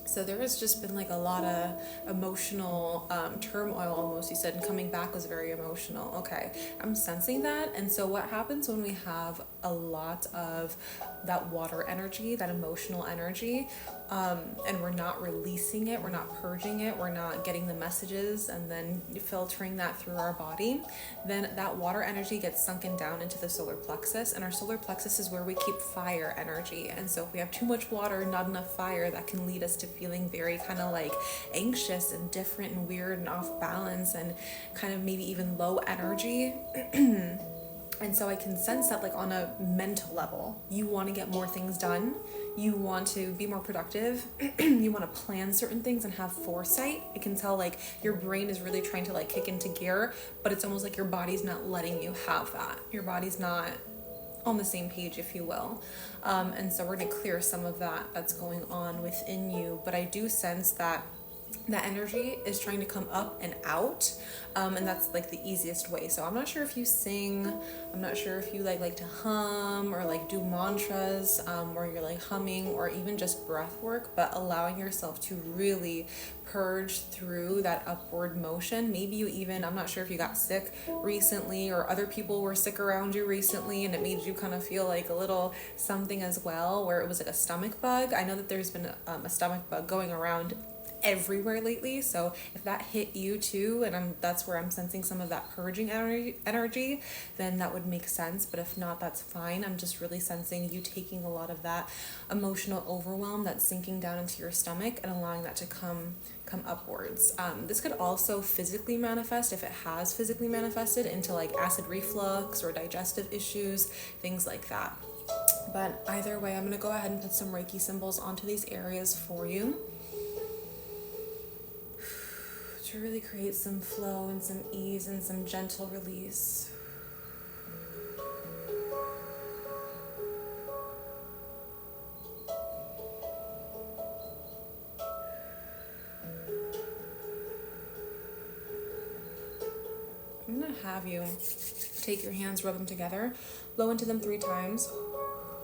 So there has just been like a lot of emotional turmoil almost, you said, and coming back was very emotional. Okay, I'm sensing that. And so what happens when we have a lot of that water energy, that emotional energy, and we're not releasing it, we're not purging it, we're not getting the messages and then filtering that through our body, then that water energy gets sunken down into the solar plexus, and our solar plexus is where we keep fire energy. And so if we have too much water, not enough fire, that can lead us to feeling very kind of like anxious and different and weird and off balance and kind of maybe even low energy. And so I can sense that like on a mental level, you want to get more things done. You want to be more productive. You want to plan certain things and have foresight. I can tell like your brain is really trying to like kick into gear, but it's almost like your body's not letting you have that. Your body's not on the same page, if you will. And so we're going to clear some of that that's going on within you. But I do sense that that energy is trying to come up and out, and that's like the easiest way. So I'm not sure if you sing, I'm not sure if you like to hum or like do mantras, or you're like humming, or even just breath work, but allowing yourself to really purge through that upward motion. Maybe you even, I'm not sure if you got sick recently or other people were sick around you recently and it made you kind of feel like a little something as well, where it was like a stomach bug. I know that there's been a stomach bug going around everywhere lately, so if that hit you too, and that's where I'm sensing some of that purging energy, then that would make sense. But if not, that's fine. I'm just really sensing you taking a lot of that emotional overwhelm that's sinking down into your stomach and allowing that to come upwards. This could also physically manifest, if it has physically manifested, into like acid reflux or digestive issues, things like that. But either way, I'm going to go ahead and put some Reiki symbols onto these areas for you to really create some flow and some ease and some gentle release. I'm going to have you take your hands, rub them together, blow into them 3 times,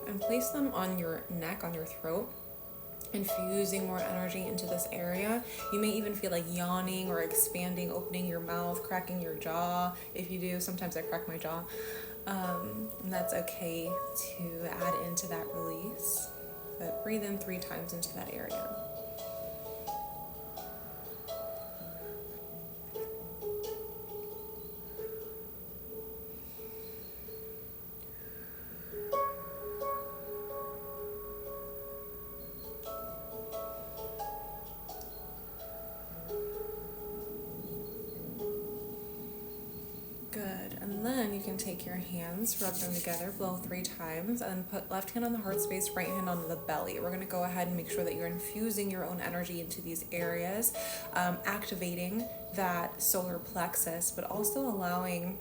and place them on your neck, on your throat, infusing more energy into this area. You may even feel like yawning or expanding, opening your mouth, cracking your jaw. If you do, sometimes I crack my jaw. And that's okay to add into that release. But breathe in 3 times into that area. Good. And then you can take your hands, rub them together, blow 3 times, and then put left hand on the heart space, right hand on the belly. We're going to go ahead and make sure that you're infusing your own energy into these areas, activating that solar plexus, but also allowing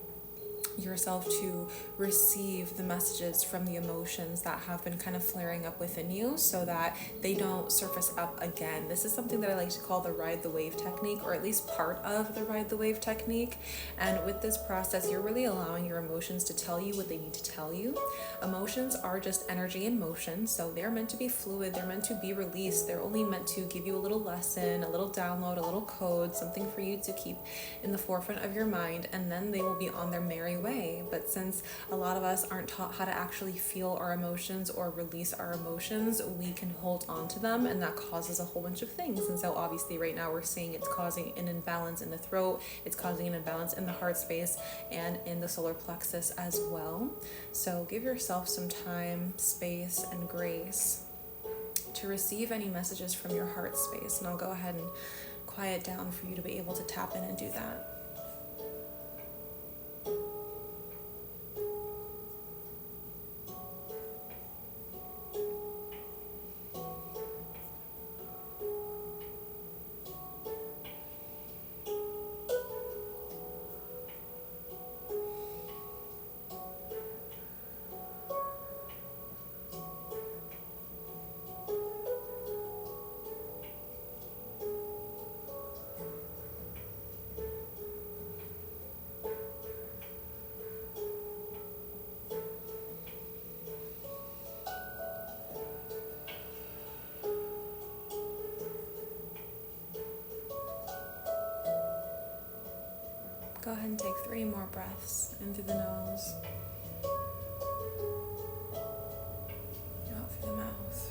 yourself to receive the messages from the emotions that have been kind of flaring up within you so that they don't surface up again. This is something that I like to call the ride the wave technique, or at least part of the ride the wave technique. And with this process, you're really allowing your emotions to tell you what they need to tell you. Emotions are just energy in motion, so they're meant to be fluid, they're meant to be released, they're only meant to give you a little lesson, a little download, a little code, something for you to keep in the forefront of your mind, and then they will be on their merry way. But since a lot of us aren't taught how to actually feel our emotions or release our emotions, we can hold on to them, and that causes a whole bunch of things. And so obviously right now we're seeing it's causing an imbalance in the throat, it's causing an imbalance in the heart space and in the solar plexus as well. So give yourself some time, space, and grace to receive any messages from your heart space, and I'll go ahead and quiet down for you to be able to tap in and do that. Go ahead and take 3 more breaths in through the nose, out through the mouth.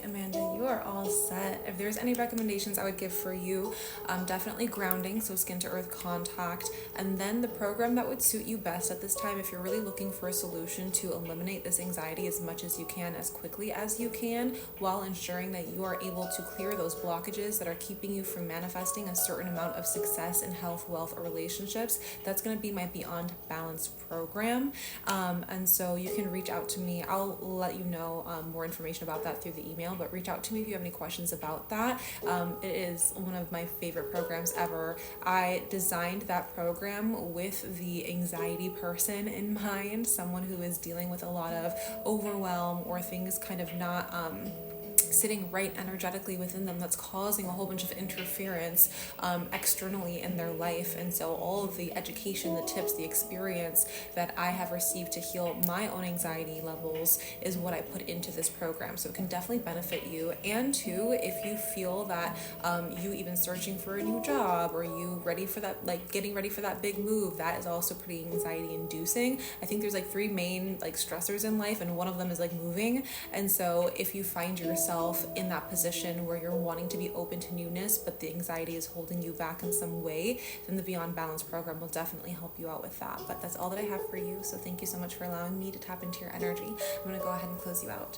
Amanda, you are all set. If there's any recommendations I would give for you, definitely grounding, so skin to earth contact, and then the program that would suit you best at this time if you're really looking for a solution to eliminate this anxiety as much as you can, as quickly as you can, while ensuring that you are able to clear those blockages that are keeping you from manifesting a certain amount of success in health, wealth, or relationships. That's going to be my Beyond Balance program. And so you can reach out to me. I'll let you know more information about that through the email, but reach out to me if you have any questions about that. It is one of my favorite programs ever. I designed that program with the anxiety person in mind, someone who is dealing with a lot of overwhelm or things kind of not sitting right energetically within them that's causing a whole bunch of interference externally in their life. And so all of the education, the tips, the experience that I have received to heal my own anxiety levels is what I put into this program. So it can definitely benefit you. And too, if you feel that you even searching for a new job, or you ready for that, like getting ready for that big move, that is also pretty anxiety inducing. I think there's like 3 main like stressors in life, and one of them is like moving. And so if you find yourself in that position where you're wanting to be open to newness, but the anxiety is holding you back in some way, then the Beyond Balance program will definitely help you out with that. But that's all that I have for you. So thank you so much for allowing me to tap into your energy. I'm going to go ahead and close you out.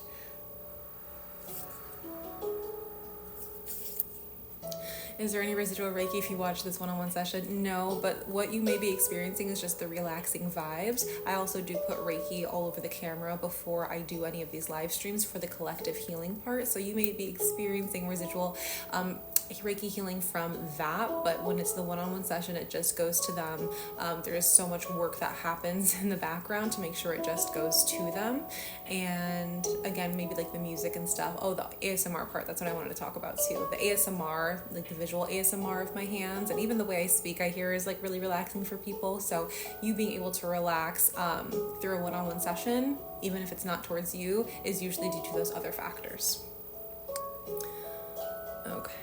Is there any residual Reiki if you watch this one-on-one session? No, but what you may be experiencing is just the relaxing vibes. I also do put Reiki all over the camera before I do any of these live streams for the collective healing part. So you may be experiencing residual Reiki healing from that, but when it's the one-on-one session, it just goes to them. There is so much work that happens in the background to make sure it just goes to them. And again, maybe like the music and stuff. Oh, the ASMR part, that's what I wanted to talk about too. The ASMR, like the visual ASMR of my hands, and even the way I speak, I hear is like really relaxing for people. So you being able to relax through a one-on-one session, even if it's not towards you, is usually due to those other factors. Okay.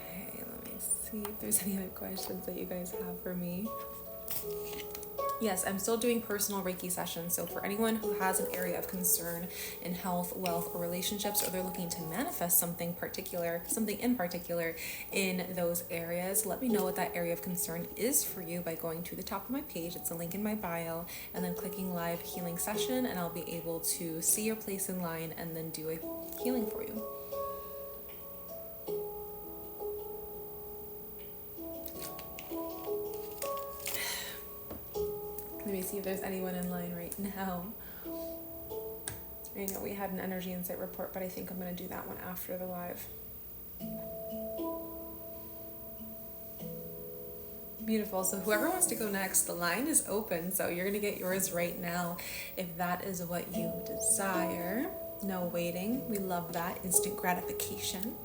See if there's any other questions that you guys have for me. Yes, I'm still doing personal Reiki sessions. So for anyone who has an area of concern in health, wealth, or relationships, or they're looking to manifest something in particular in those areas, let me know what that area of concern is for you by going to the top of my page. It's a link in my bio, and then clicking live healing session, and I'll be able to see your place in line and then do a healing for you. Let me see if there's anyone in line right now. I know we had an energy insight report, but I think I'm going to do that one after the live. Beautiful. So whoever wants to go next, the line is open. So you're going to get yours right now if that is what you desire. No waiting. We love that. Instant gratification.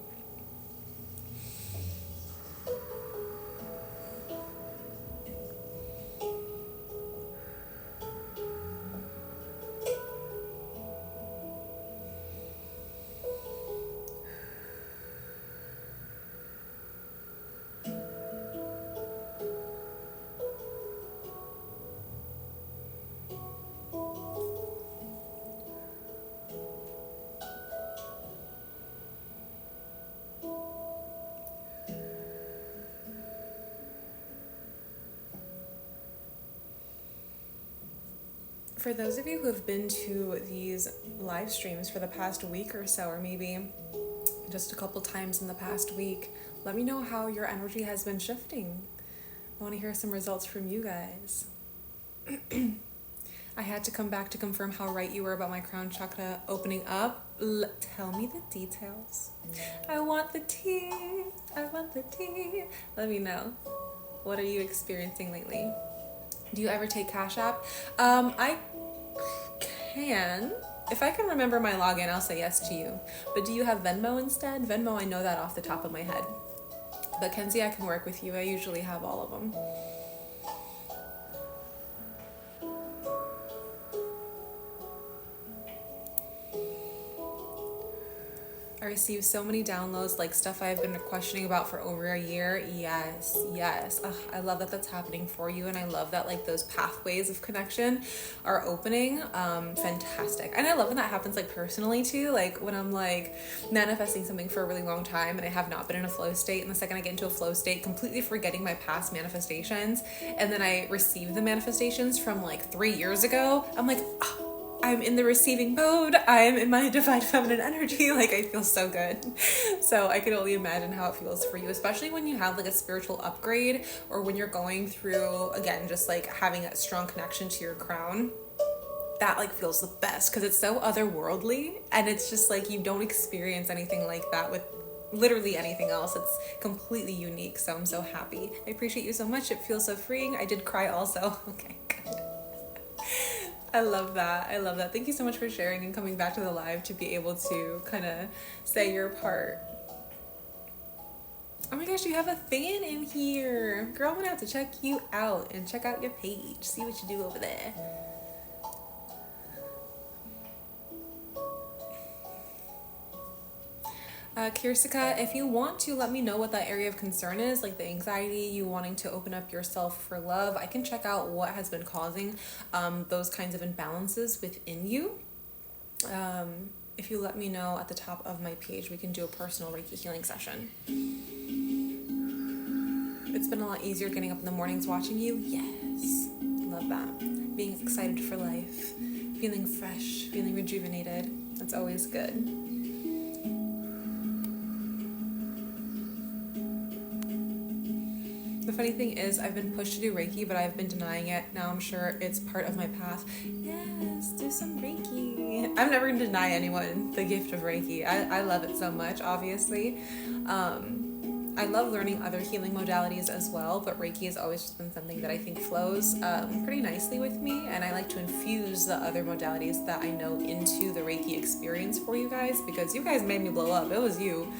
For those of you who have been to these live streams for the past week or so, or maybe just a couple times in the past week, let me know how your energy has been shifting. I want to hear some results from you guys. I had to come back to confirm how right you were about my crown chakra opening up. Tell me the details. I want the tea. I want the tea. Let me know. What are you experiencing lately? Do you ever take Cash App? I can. If I can remember my login, I'll say yes to you. But do you have Venmo instead? Venmo, I know that off the top of my head. But Kenzie, I can work with you. I usually have all of them. I received so many downloads, like stuff I've been questioning about for over a year. Yes. Ugh, I love that that's happening for you, and I love that like those pathways of connection are opening. Fantastic. And I love when that happens like personally too, like when I'm like manifesting something for a really long time and I have not been in a flow state, and the second I get into a flow state, completely forgetting my past manifestations, and then I receive the manifestations from like 3 years ago, I'm like, oh, I'm in the receiving mode. I am in my divine feminine energy. Like, I feel so good. So I can only imagine how it feels for you, especially when you have like a spiritual upgrade, or when you're going through, again, just like having a strong connection to your crown. That like feels the best because it's so otherworldly, and it's just like you don't experience anything like that with literally anything else. It's completely unique. So I'm so happy. I appreciate you so much. It feels so freeing. I did cry also. Okay, good. I love that. I love that. Thank you so much for sharing and coming back to the live to be able to kind of say your part. Oh my gosh, you have a fan in here. Girl, I'm gonna have to check you out and check out your page. See what you do over there. Kirsika, if you want to let me know what that area of concern is, like the anxiety, you wanting to open up yourself for love, I can check out what has been causing those kinds of imbalances within you. If you let me know at the top of my page, we can do a personal Reiki healing session. It's been a lot easier getting up in the mornings watching you. Yes, love that. Being excited for life, feeling fresh, feeling rejuvenated. That's always good. The funny thing is, I've been pushed to do Reiki, but I've been denying it. Now I'm sure it's part of my path. Yes, do some Reiki. I'm never going to deny anyone the gift of Reiki. I love it so much, obviously. I love learning other healing modalities as well, but Reiki has always just been something that I think flows pretty nicely with me, and I like to infuse the other modalities that I know into the Reiki experience for you guys, because you guys made me blow up. It was you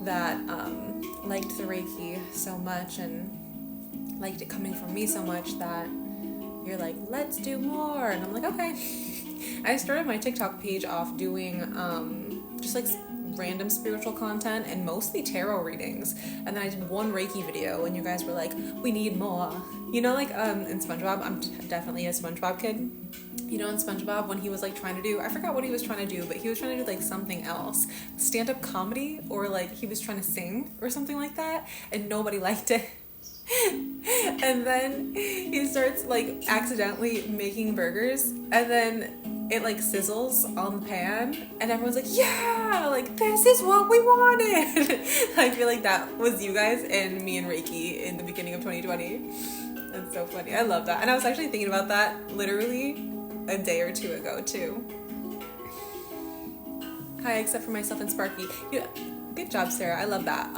that liked the Reiki so much and liked it coming from me so much that you're like, let's do more. And I'm like, okay. I started my TikTok page off doing just like random spiritual content and mostly tarot readings, and then I did one Reiki video and you guys were like, we need more, you know, like in SpongeBob. I'm definitely a SpongeBob kid. You know, in SpongeBob, when he was like trying to do, I forgot what he was trying to do, but he was trying to do like something else, stand-up comedy, or like he was trying to sing or something like that, and nobody liked it. And then he starts like accidentally making burgers, and then it like sizzles on the pan, and everyone's like, yeah, like this is what we wanted. I feel like that was you guys and me and Reiki in the beginning of 2020. That's so funny. I love that. And I was actually thinking about that literally a day or two ago too. Hi, except for myself and Sparky. Yeah, good job, Sarah. I love that.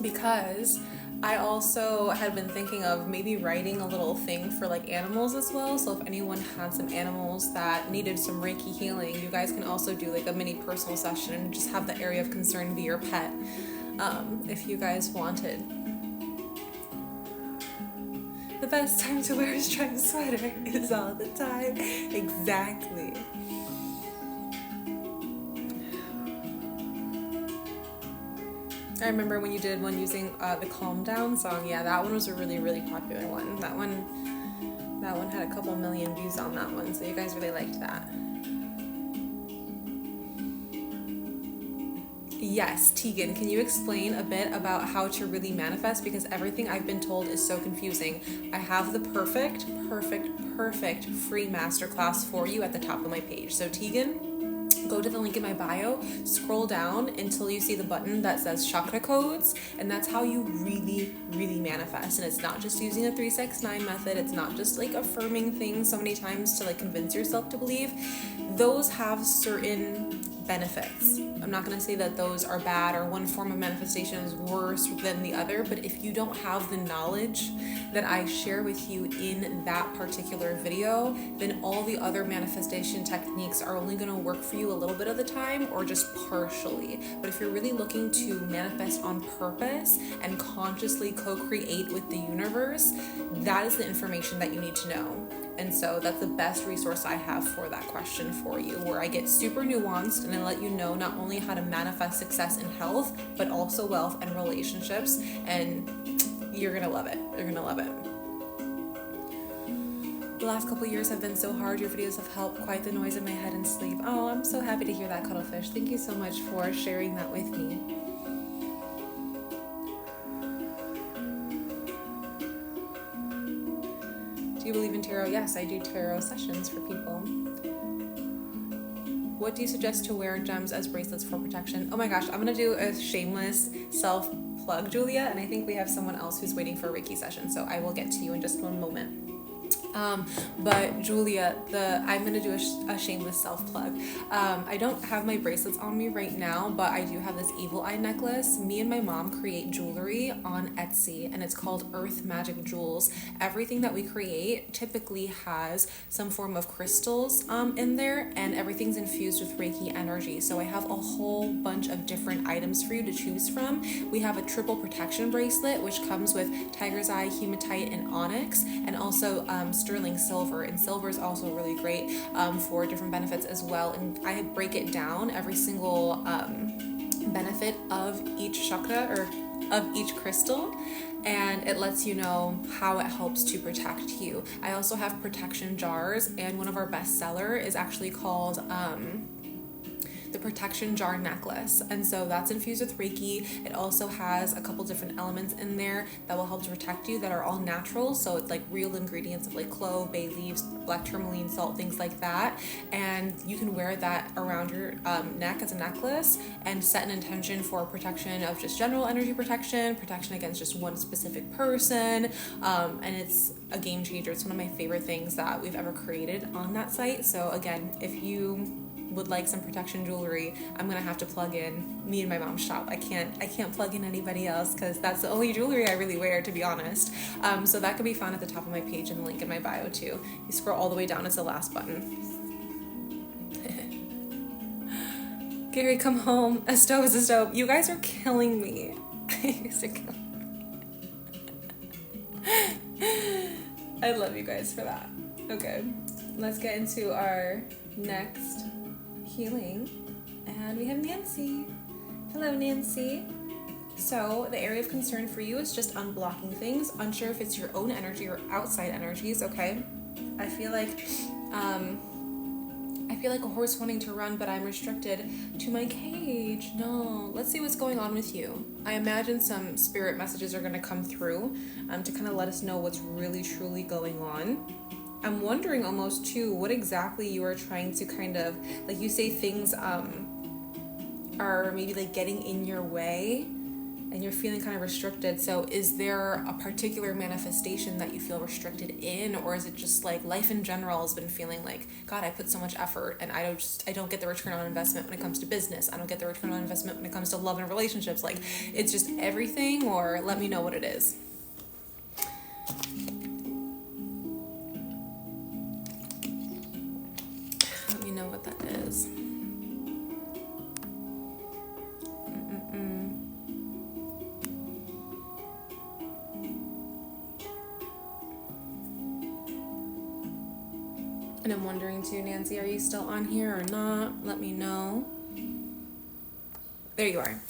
Because I also had been thinking of maybe writing a little thing for like animals as well. So if anyone had some animals that needed some Reiki healing, you guys can also do like a mini personal session and just have the area of concern be your pet, if you guys wanted. The best time to wear a striped sweater is all the time. Exactly. I remember when you did one using the Calm Down song. Yeah, that one was a really, really popular one. That one had a couple million views on that one, so you guys really liked that. Yes, Tegan, can you explain a bit about how to really manifest? Because everything I've been told is so confusing. I have the perfect free masterclass for you at the top of my page. So Tegan, go to the link in my bio, scroll down until you see the button that says chakra codes, and that's how you really, really manifest. And it's not just using a 369 method. It's not just like affirming things so many times to like convince yourself to believe. Those have certain benefits. I'm not going to say that those are bad or one form of manifestation is worse than the other, but if you don't have the knowledge that I share with you in that particular video, then all the other manifestation techniques are only going to work for you a little bit of the time or just partially. But if you're really looking to manifest on purpose and consciously co-create with the universe, that is the information that you need to know. And so that's the best resource I have for that question for you, where I get super nuanced and I let you know not only how to manifest success in health, but also wealth and relationships. And you're going to love it. You're going to love it. The last couple years have been so hard. Your videos have helped quiet the noise in my head and sleep. Oh, I'm so happy to hear that, Cuddlefish. Thank you so much for sharing that with me. Do you believe in tarot? Yes, I do tarot sessions for people. What do you suggest to wear gems as bracelets for protection? Oh my gosh, I'm gonna do a shameless self-plug, Julia, and I think we have someone else who's waiting for a Reiki session, so I will get to you in just one moment. But Julia, I'm going to do a shameless self-plug. I don't have my bracelets on me right now, but I do have this evil eye necklace. Me and my mom create jewelry on Etsy, and it's called Earth Magic Jewels. Everything that we create typically has some form of crystals in there, and everything's infused with Reiki energy. So I have a whole bunch of different items for you to choose from. We have a triple protection bracelet, which comes with tiger's eye, hematite, and onyx, and also sterling silver, and silver is also really great for different benefits as well. And I break it down, every single benefit of each chakra or of each crystal, and it lets you know how it helps to protect you. I also have protection jars, and one of our bestseller is actually called the protection jar necklace, and so that's infused with Reiki. It also has a couple different elements in there that will help to protect you that are all natural, so it's like real ingredients of like clove, bay leaves, black tourmaline, salt, things like that. And you can wear that around your neck as a necklace and set an intention for protection of just general energy protection against just one specific person, and it's a game changer. It's one of my favorite things that we've ever created on that site. So again, if you would like some protection jewelry, I'm gonna have to plug in me and my mom's shop. I can't plug in anybody else because that's the only jewelry I really wear, to be honest. So that can be found at the top of my page and the link in my bio too. You scroll all the way down, it's the last button. Gary, come home. A stove is a stove. You guys are killing me. You guys are killing me. I love you guys for that. Okay, let's get into our next healing, and we have Nancy. Hello, Nancy. So the area of concern for you is just unblocking things, unsure if it's your own energy or outside energies. Okay, I feel like a horse wanting to run, but I'm restricted to my cage. No, let's see what's going on with you. I imagine some spirit messages are going to come through to kind of let us know what's really truly going on. I'm wondering almost too what exactly you are trying to kind of, like, you say things are maybe like getting in your way and you're feeling kind of restricted. So is there a particular manifestation that you feel restricted in, or is it just like life in general has been feeling like, God, I put so much effort and I don't get the return on investment when it comes to business. I don't get the return on investment when it comes to love and relationships. Like, it's just everything, or let me know what it is. Let me know what that is. And I'm wondering too, Nancy, are you still on here or not? Let me know. There you are.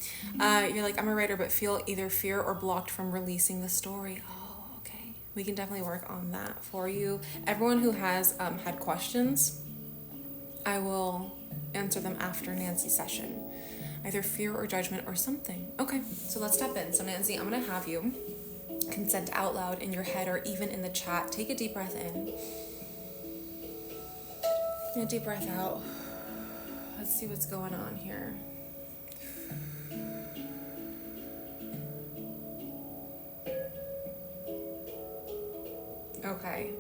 You're like, I'm a writer, but feel either fear or blocked from releasing the story. Oh, okay. We can definitely work on that for you. Everyone who has had questions, I will answer them after Nancy's session. Either fear or judgment or something. Okay, so let's step in. So Nancy, I'm gonna have you consent out loud in your head or even in the chat. Take a deep breath in. And a deep breath out. let's see what's going on here. Okay.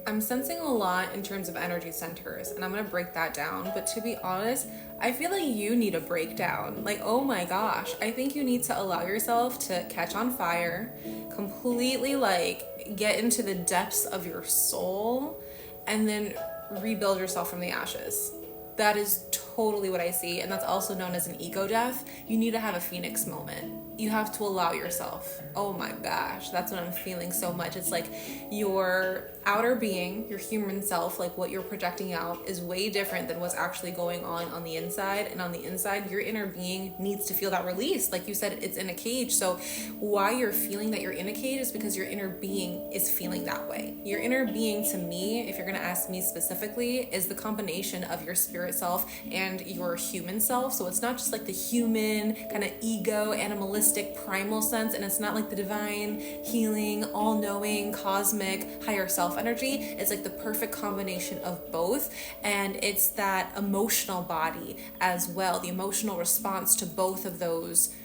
I'm sensing a lot in terms of energy centers, and I'm going to break that down. But to be honest, I feel like you need a breakdown. Like, oh my gosh, I think you need to allow yourself to catch on fire, completely like get into the depths of your soul, and then rebuild yourself from the ashes. That is totally what I see, and that's also known as an ego death. You need to have a phoenix moment. You have to allow yourself. Oh my gosh, that's what I'm feeling so much. It's like your outer being, your human self, like what you're projecting out is way different than what's actually going on the inside. And on the inside, your inner being needs to feel that release. Like you said, it's in a cage. So why you're feeling that you're in a cage is because your inner being is feeling that way. Your inner being, to me, if you're going to ask me specifically, is the combination of your spirit self and your human self. So it's not just like the human kind of ego, animalistic, primal sense, and it's not like the divine, healing, all-knowing, cosmic, higher self energy. It's like the perfect combination of both, and it's that emotional body as well, the emotional response to both of those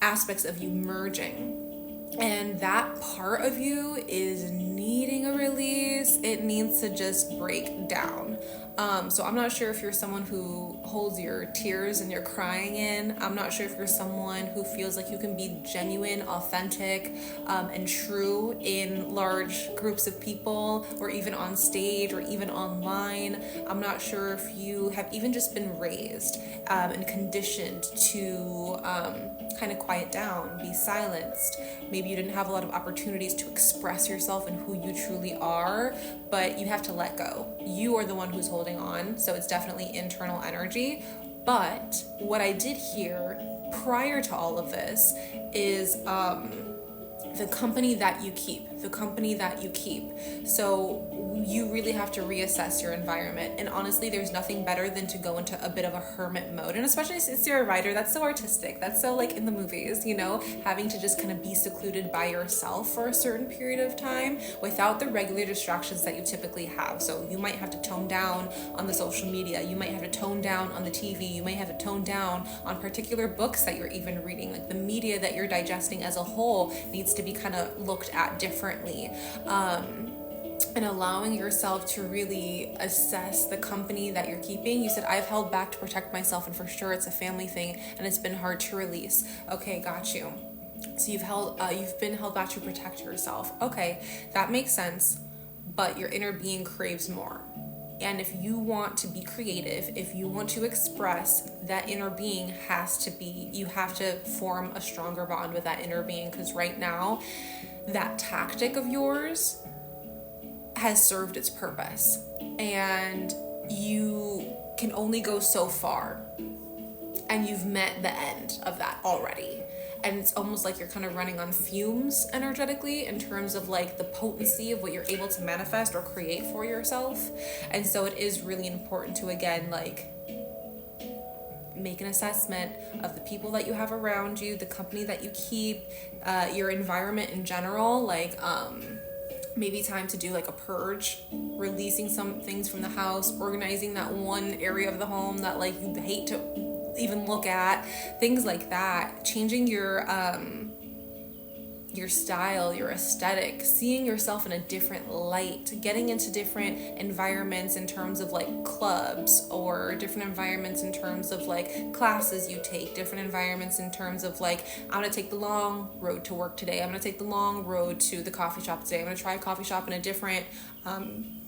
aspects of you merging. And that part of you is needing a release. It needs to just break down. So I'm not sure if you're someone who holds your tears and your crying in. I'm not sure if you're someone who feels like you can be genuine, authentic, and true in large groups of people, or even on stage, or even online. I'm not sure if you have even just been raised and conditioned to kind of quiet down, be silenced. Maybe you didn't have a lot of opportunities to express yourself and who you truly are, but you have to let go. You are the one who's holding on, so it's definitely internal energy. But what I did hear prior to all of this is the company that you keep. So you really have to reassess your environment. And honestly, there's nothing better than to go into a bit of a hermit mode. And especially since you're a writer, that's so artistic. That's so like in the movies, you know, having to just kind of be secluded by yourself for a certain period of time without the regular distractions that you typically have. So you might have to tone down on the social media. You might have to tone down on the TV. You might have to tone down on particular books that you're even reading. Like the media that you're digesting as a whole needs to be kind of looked at differently. And allowing yourself to really assess the company that you're keeping. You said, I've held back to protect myself, and for sure it's a family thing and it's been hard to release. Okay, got you. So you've been held back to protect yourself. Okay, that makes sense, but your inner being craves more. And if you want to be creative, if you want to express, that inner being you have to form a stronger bond with that inner being, because right now, that tactic of yours has served its purpose, and you can only go so far, and you've met the end of that already. And it's almost like you're kind of running on fumes energetically in terms of like the potency of what you're able to manifest or create for yourself. And so it is really important to, again, like make an assessment of the people that you have around you, the company that you keep, your environment in general. Like maybe time to do like a purge, releasing some things from the house, organizing that one area of the home that like you hate to even look at, things like that. Changing your style, your aesthetic, seeing yourself in a different light, getting into different environments in terms of like clubs, or different environments in terms of like classes you take, different environments in terms of like, I'm gonna take the long road to work today, I'm gonna take the long road to the coffee shop today, I'm gonna try a coffee shop in a different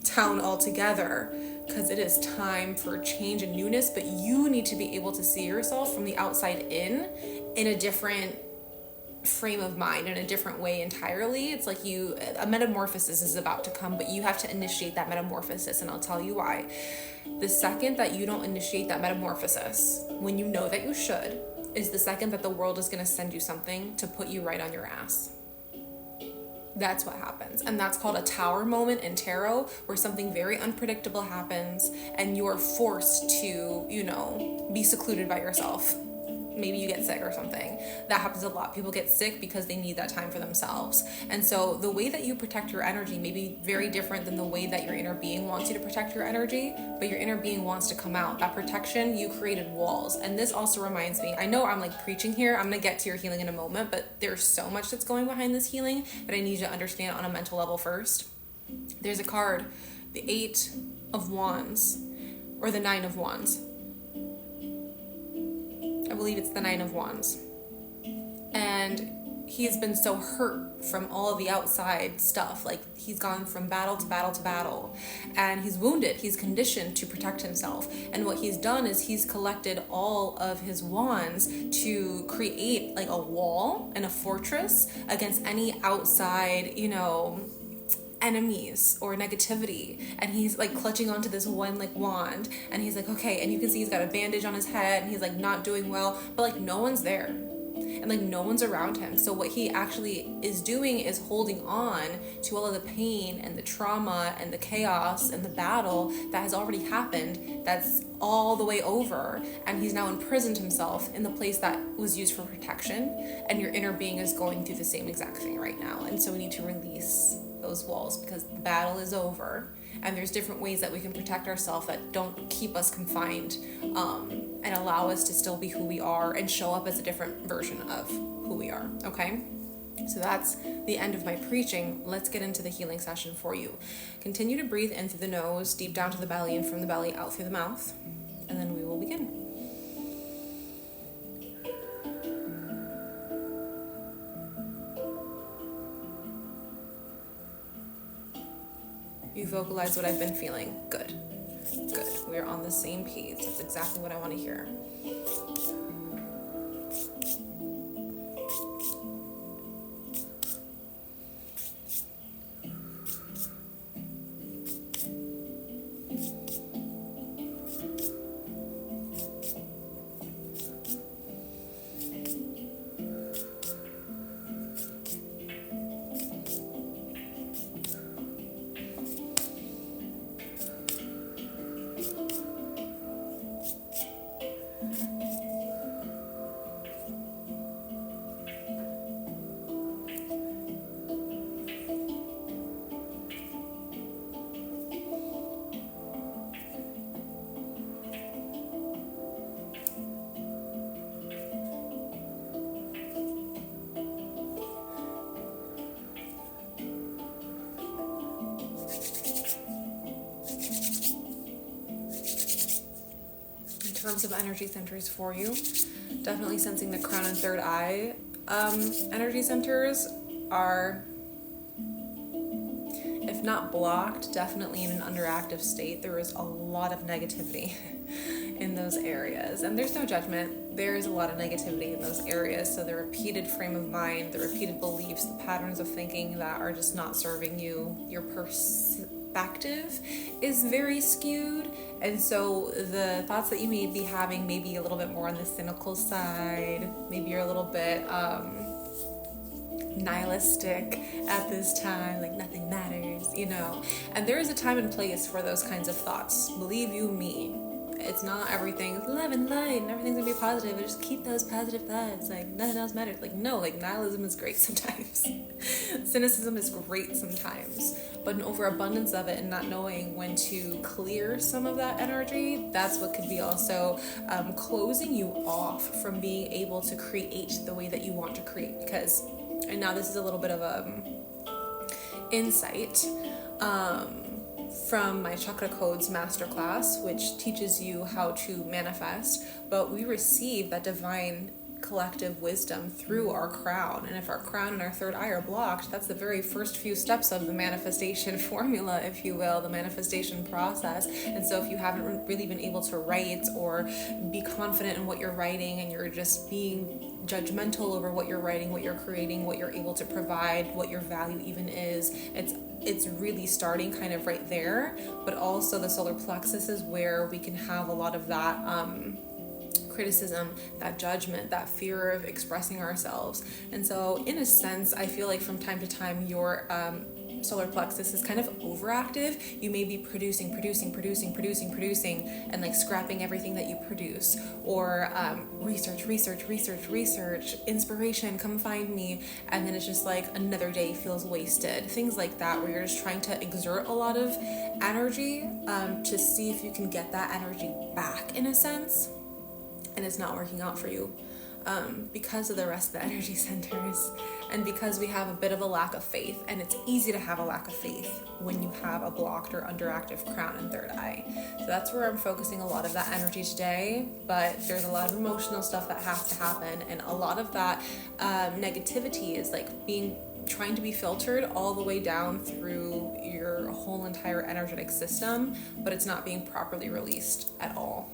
town altogether, because it is time for change and newness. But you need to be able to see yourself from the outside in a different frame of mind, in a different way entirely. It's like a metamorphosis is about to come, but you have to initiate that metamorphosis, and I'll tell you why. The second that you don't initiate that metamorphosis when you know that you should, is the second that the world is going to send you something to put you right on your ass. That's what happens. And that's called a tower moment in tarot, where something very unpredictable happens and you're forced to, be secluded by yourself. maybe you get sick or something. That happens a lot. People get sick because they need that time for themselves. And so the way that you protect your energy may be very different than the way that your inner being wants you to protect your energy, but your inner being wants to come out. That protection, you created walls. And this also reminds me, I know I'm like preaching here, I'm going to get to your healing in a moment, but there's so much that's going behind this healing that I need you to understand on a mental level first. There's a card, the 8 of Wands, or the 9 of Wands. I believe it's the 9 of Wands. And he's been so hurt from all of the outside stuff. Like, he's gone from battle to battle to battle. And he's wounded. He's conditioned to protect himself. And what he's done is he's collected all of his wands to create like a wall and a fortress against any outside, enemies or negativity. And he's like clutching onto this one like wand, and he's like, okay, and you can see he's got a bandage on his head, and he's like not doing well, but like no one's there, and like no one's around him. So what he actually is doing is holding on to all of the pain and the trauma and the chaos and the battle that has already happened, that's all the way over, and he's now imprisoned himself in the place that was used for protection. And your inner being is going through the same exact thing right now. And so we need to release those walls, because the battle is over, and there's different ways that we can protect ourselves that don't keep us confined, and allow us to still be who we are and show up as a different version of who we are. Okay, so that's the end of my preaching. Let's get into the healing session for you. Continue to breathe in through the nose, deep down to the belly, and from the belly out through the mouth, and then we will begin. You vocalize what I've been feeling. Good. Good. We're on the same page. That's exactly what I want to hear. In terms of energy centers for you, definitely sensing the crown and third eye energy centers are, if not blocked, definitely in an underactive state. There is a lot of negativity in those areas, and there's no judgment. There is a lot of negativity in those areas. So the repeated frame of mind, the repeated beliefs, the patterns of thinking that are just not serving you, your perspective is very skewed. And so the thoughts that you may be having may be a little bit more on the cynical side. Maybe you're a little bit nihilistic at this time, like nothing matters, And there is a time and place for those kinds of thoughts. Believe you me. It's not everything is love and light and everything's gonna be positive, but just keep those positive thoughts, like nothing else matters. Like, no, like nihilism is great sometimes. Cynicism is great sometimes, but an overabundance of it and not knowing when to clear some of that energy, that's what could be also closing you off from being able to create the way that you want to create. Because, and now this is a little bit of a insight from my Chakra Codes masterclass, which teaches you how to manifest, but we receive that divine collective wisdom through our crown. And if our crown and our third eye are blocked, that's the very first few steps of the manifestation formula, if you will, the manifestation process. And so if you haven't really been able to write or be confident in what you're writing, and you're just being judgmental over what you're writing, what you're creating, what you're able to provide, what your value even is, it's really starting kind of right there. But also the solar plexus is where we can have a lot of that criticism, that judgment, that fear of expressing ourselves. And so in a sense, I feel like from time to time your solar plexus is kind of overactive, you may be producing, and like scrapping everything that you produce, or research, inspiration, come find me, and then it's just like another day feels wasted. Things like that, where you're just trying to exert a lot of energy to see if you can get that energy back in a sense, and it's not working out for you. Because of the rest of the energy centers, and because we have a bit of a lack of faith, and it's easy to have a lack of faith when you have a blocked or underactive crown and third eye. So that's where I'm focusing a lot of that energy today, but there's a lot of emotional stuff that has to happen, and a lot of that negativity is like trying to be filtered all the way down through your whole entire energetic system, but it's not being properly released at all.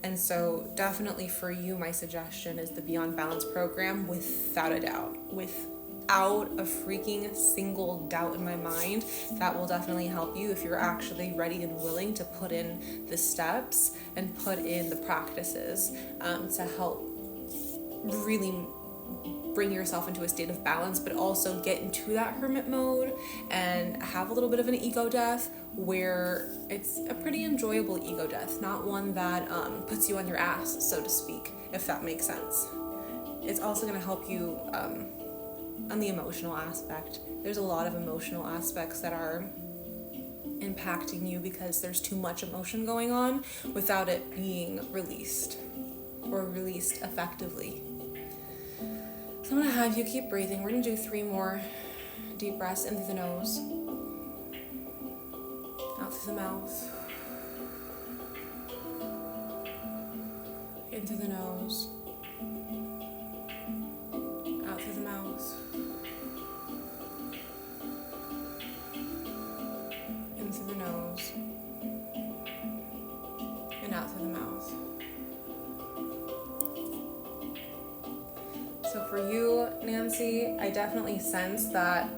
And so definitely for you, my suggestion is the Beyond Balance program, without a doubt, without a freaking single doubt in my mind. That will definitely help you if you're actually ready and willing to put in the steps and put in the practices to help really bring yourself into a state of balance, but also get into that hermit mode and have a little bit of an ego death, where it's a pretty enjoyable ego death, not one that puts you on your ass, so to speak, if that makes sense. It's also going to help you on the emotional aspect. There's a lot of emotional aspects that are impacting you because there's too much emotion going on without it being released or released effectively. So I'm going to have you keep breathing. We're going to do 3 more deep breaths in through the nose, out through the mouth, in through the nose, out through the mouth, in through the nose, and out through the mouth. So for you, Nancy, I definitely sense that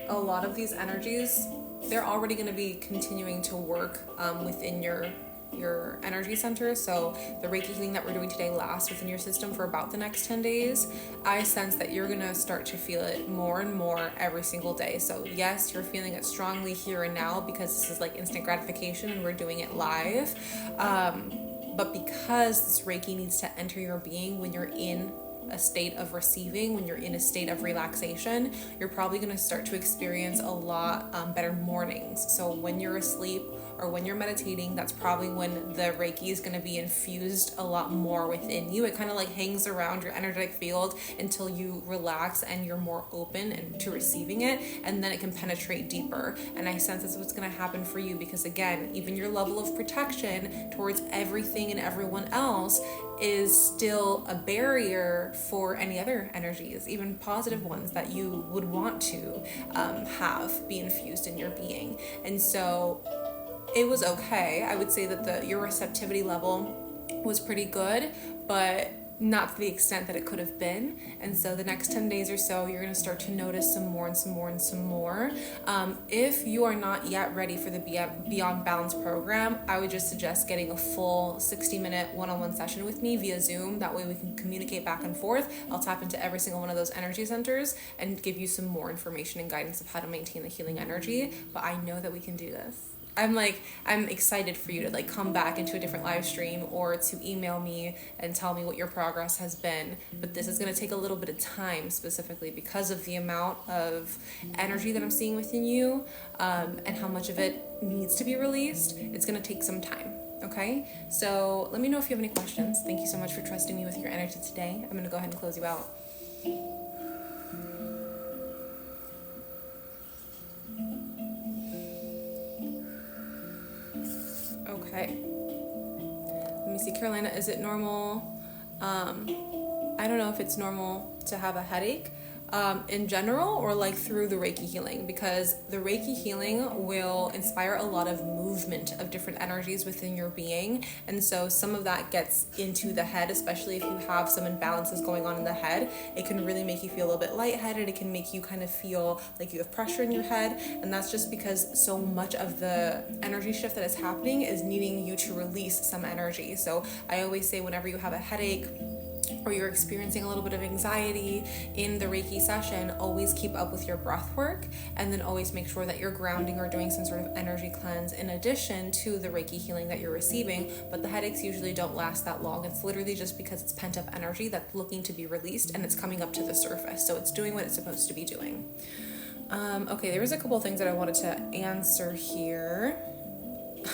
a lot of these energies, they're already going to be continuing to work within your energy center. So the Reiki healing that we're doing today lasts within your system for about the next 10 days. I sense that you're going to start to feel it more and more every single day. So yes, you're feeling it strongly here and now because this is like instant gratification and we're doing it live. But because this Reiki needs to enter your being when you're in a state of receiving, when you're in a state of relaxation, you're probably going to start to experience a lot better mornings. So when you're asleep or when you're meditating, that's probably when the Reiki is going to be infused a lot more within you. It kind of like hangs around your energetic field until you relax and you're more open and to receiving it, and then it can penetrate deeper. And I sense that's what's going to happen for you, because again, even your level of protection towards everything and everyone else is still a barrier for any other energies, even positive ones that you would want to have be infused in your being. And so it was okay. I would say that your receptivity level was pretty good, but not to the extent that it could have been. And so the next 10 days or so, you're going to start to notice some more. If you are not yet ready for the Beyond Balance program, I would just suggest getting a full 60-minute one-on-one session with me via Zoom. That way we can communicate back and forth. I'll tap into every single one of those energy centers and give you some more information and guidance of how to maintain the healing energy. But I know that we can do this. I'm excited for you to like come back into a different live stream or to email me and tell me what your progress has been. But this is going to take a little bit of time, specifically because of the amount of energy that I'm seeing within you and how much of it needs to be released. It's going to take some time. Okay, so let me know if you have any questions. Thank you so much for trusting me with your energy today. I'm going to go ahead and close you out. Okay, let me see. Carolina, is it normal? I don't know if it's normal to have a headache in general or like through the Reiki healing, because the Reiki healing will inspire a lot of movement of different energies within your being. And so some of that gets into the head, especially if you have some imbalances going on in the head. It can really make you feel a little bit lightheaded. It can make you kind of feel like you have pressure in your head. And that's just because so much of the energy shift that is happening is needing you to release some energy. So I always say whenever you have a headache, or you're experiencing a little bit of anxiety in the Reiki session, always keep up with your breath work, and then always make sure that you're grounding or doing some sort of energy cleanse in addition to the Reiki healing that you're receiving. But the headaches usually don't last that long. It's literally just because it's pent up energy that's looking to be released, and it's coming up to the surface. So it's doing what it's supposed to be doing. Okay, there was a couple things that I wanted to answer here.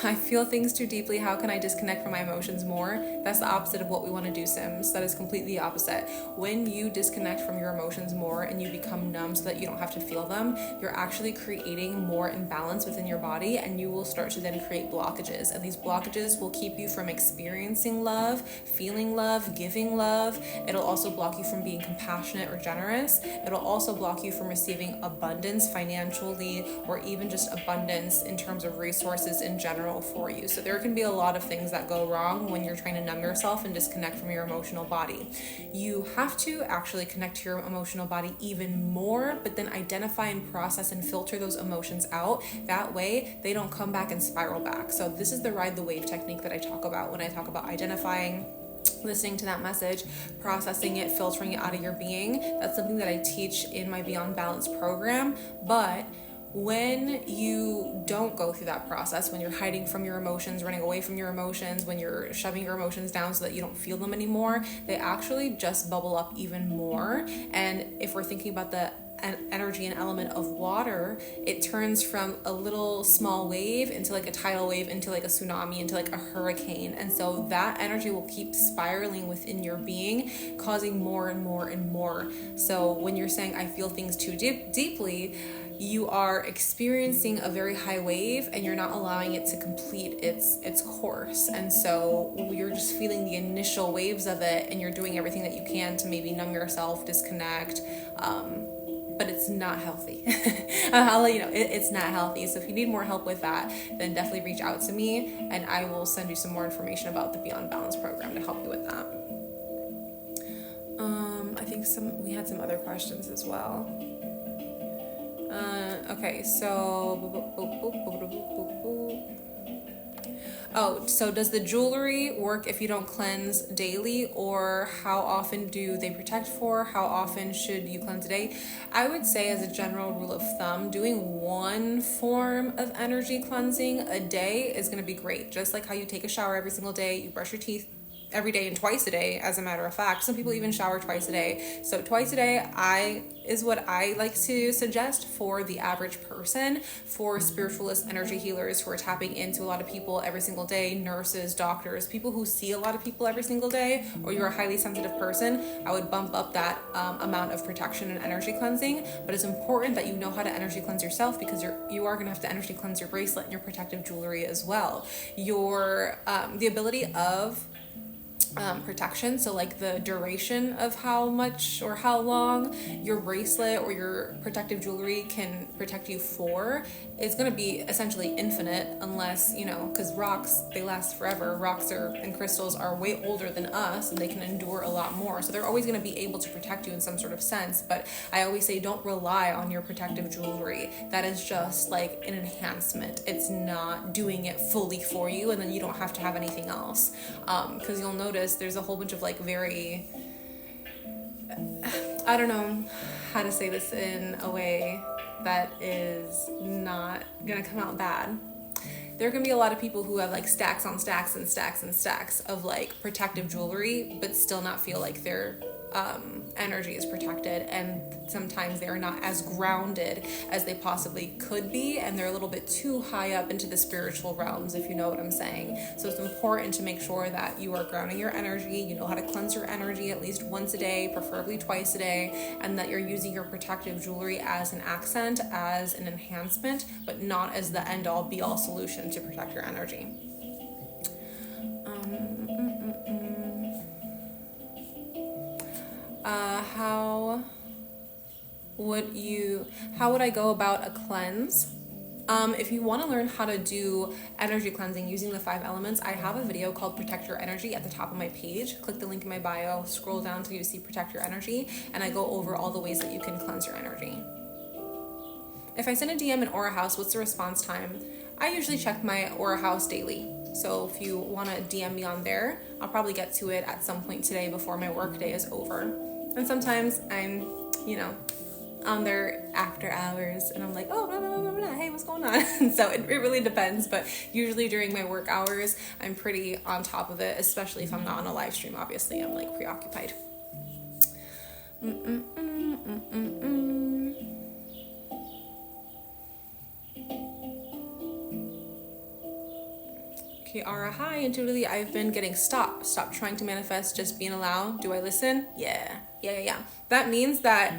I feel things too deeply. How can I disconnect from my emotions more? That's the opposite of what we want to do, Sims. That is completely opposite. When you disconnect from your emotions more and you become numb so that you don't have to feel them, you're actually creating more imbalance within your body, and you will start to then create blockages. And these blockages will keep you from experiencing love, feeling love, giving love. It'll also block you from being compassionate or generous. It'll also block you from receiving abundance financially, or even just abundance in terms of resources in general for you. So there can be a lot of things that go wrong when you're trying to numb yourself and disconnect from your emotional body. You have to actually connect to your emotional body even more, but then identify and process and filter those emotions out. That way they don't come back and spiral back. So this is the ride the wave technique that I talk about when I talk about identifying, listening to that message, processing it, filtering it out of your being. That's something that I teach in my Beyond Balance program. But when you don't go through that process, when you're hiding from your emotions, running away from your emotions, when you're shoving your emotions down so that you don't feel them anymore, they actually just bubble up even more. And if we're thinking about the energy and element of water, it turns from a little small wave into like a tidal wave, into like a tsunami, into like a hurricane. And so that energy will keep spiraling within your being, causing more and more and more. So when you're saying I feel things too deeply, you are experiencing a very high wave and you're not allowing it to complete its course. And so you're just feeling the initial waves of it, and you're doing everything that you can to maybe numb yourself, disconnect, but it's not healthy. I'll let you know, it's not healthy. So if you need more help with that, then definitely reach out to me, and I will send you some more information about the Beyond Balance program to help you with that. I think we had some other questions as well. Okay, so so does the jewelry work if you don't cleanse daily, or how often do they protect for? How often should you cleanse a day? I would say, as a general rule of thumb, doing one form of energy cleansing a day is going to be great. Just like how you take a shower every single day, you brush your teeth every day and twice a day, as a matter of fact. Some people even shower twice a day. So twice a day is what I like to suggest for the average person. For spiritualist energy healers who are tapping into a lot of people every single day, nurses, doctors, people who see a lot of people every single day, or you're a highly sensitive person, I would bump up that amount of protection and energy cleansing. But it's important that you know how to energy cleanse yourself, because you are going to have to energy cleanse your bracelet and your protective jewelry as well. The ability of protection, so like the duration of how much or how long your bracelet or your protective jewelry can protect you for, is going to be essentially infinite, unless, because rocks, they last forever. Rocks and crystals are way older than us, and they can endure a lot more, so they're always going to be able to protect you in some sort of sense. But I always say, don't rely on your protective jewelry. That is just like an enhancement. It's not doing it fully for you, and then you don't have to have anything else, because you'll notice there's a whole bunch of like very, I don't know how to say this in a way that is not gonna come out bad. There can be a lot of people who have like stacks on stacks and stacks and stacks of like protective jewelry, but still not feel like their energy is protected, and sometimes they are not as grounded as they possibly could be, and they're a little bit too high up into the spiritual realms, if you know what I'm saying. So it's important to make sure that you are grounding your energy, you know how to cleanse your energy at least once a day, preferably twice a day, and that you're using your protective jewelry as an accent, as an enhancement, but not as the end-all be-all solution to protect your energy. How would I go about a cleanse? If you want to learn how to do energy cleansing using the 5 elements, I have a video called Protect Your Energy at the top of my page. Click the link in my bio, scroll down till you see Protect Your Energy, and I go over all the ways that you can cleanse your energy. If I send a DM in Aura House, what's the response time? I usually check my Aura House daily. So if you want to DM me on there, I'll probably get to it at some point today before my work day is over. And sometimes I'm, on there after hours and I'm like, oh, blah, blah, blah, blah, hey, what's going on? So it really depends, but usually during my work hours, I'm pretty on top of it, especially if I'm not on a live stream. Obviously, I'm like preoccupied. Kiara, hi. Intuitively, I've been getting stop trying to manifest, just being allowed. Do I listen? Yeah. That means that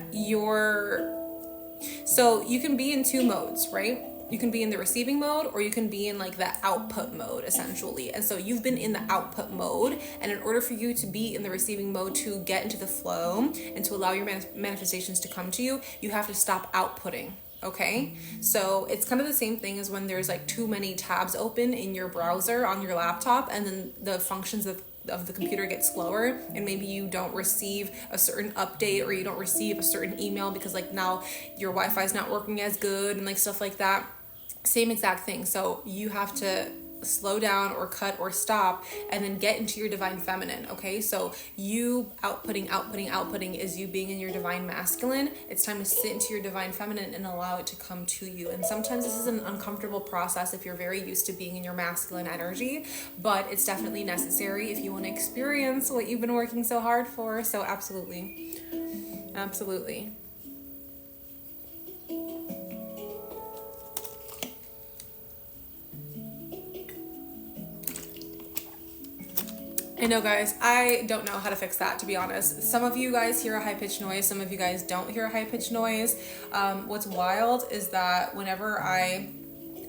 so you can be in two modes, right? You can be in the receiving mode, or you can be in like the output mode, essentially. And so you've been in the output mode, and in order for you to be in the receiving mode, to get into the flow and to allow your manifestations to come to you, you have to stop outputting. Okay, so it's kind of the same thing as when there's like too many tabs open in your browser on your laptop, and then the functions of the computer get slower, and maybe you don't receive a certain update, or you don't receive a certain email because like now your Wi-Fi is not working as good and like stuff like that. Same exact thing. So you have to slow down or cut or stop and then get into your divine feminine. Okay, so you outputting is you being in your divine masculine. It's time to sit into your divine feminine and allow it to come to you. And sometimes this is an uncomfortable process if you're very used to being in your masculine energy, but it's definitely necessary if you want to experience what you've been working so hard for. So absolutely. I know, guys, I don't know how to fix that, to be honest. Some of you guys hear a high-pitched noise, some of you guys don't hear a high-pitched noise. What's wild is that whenever I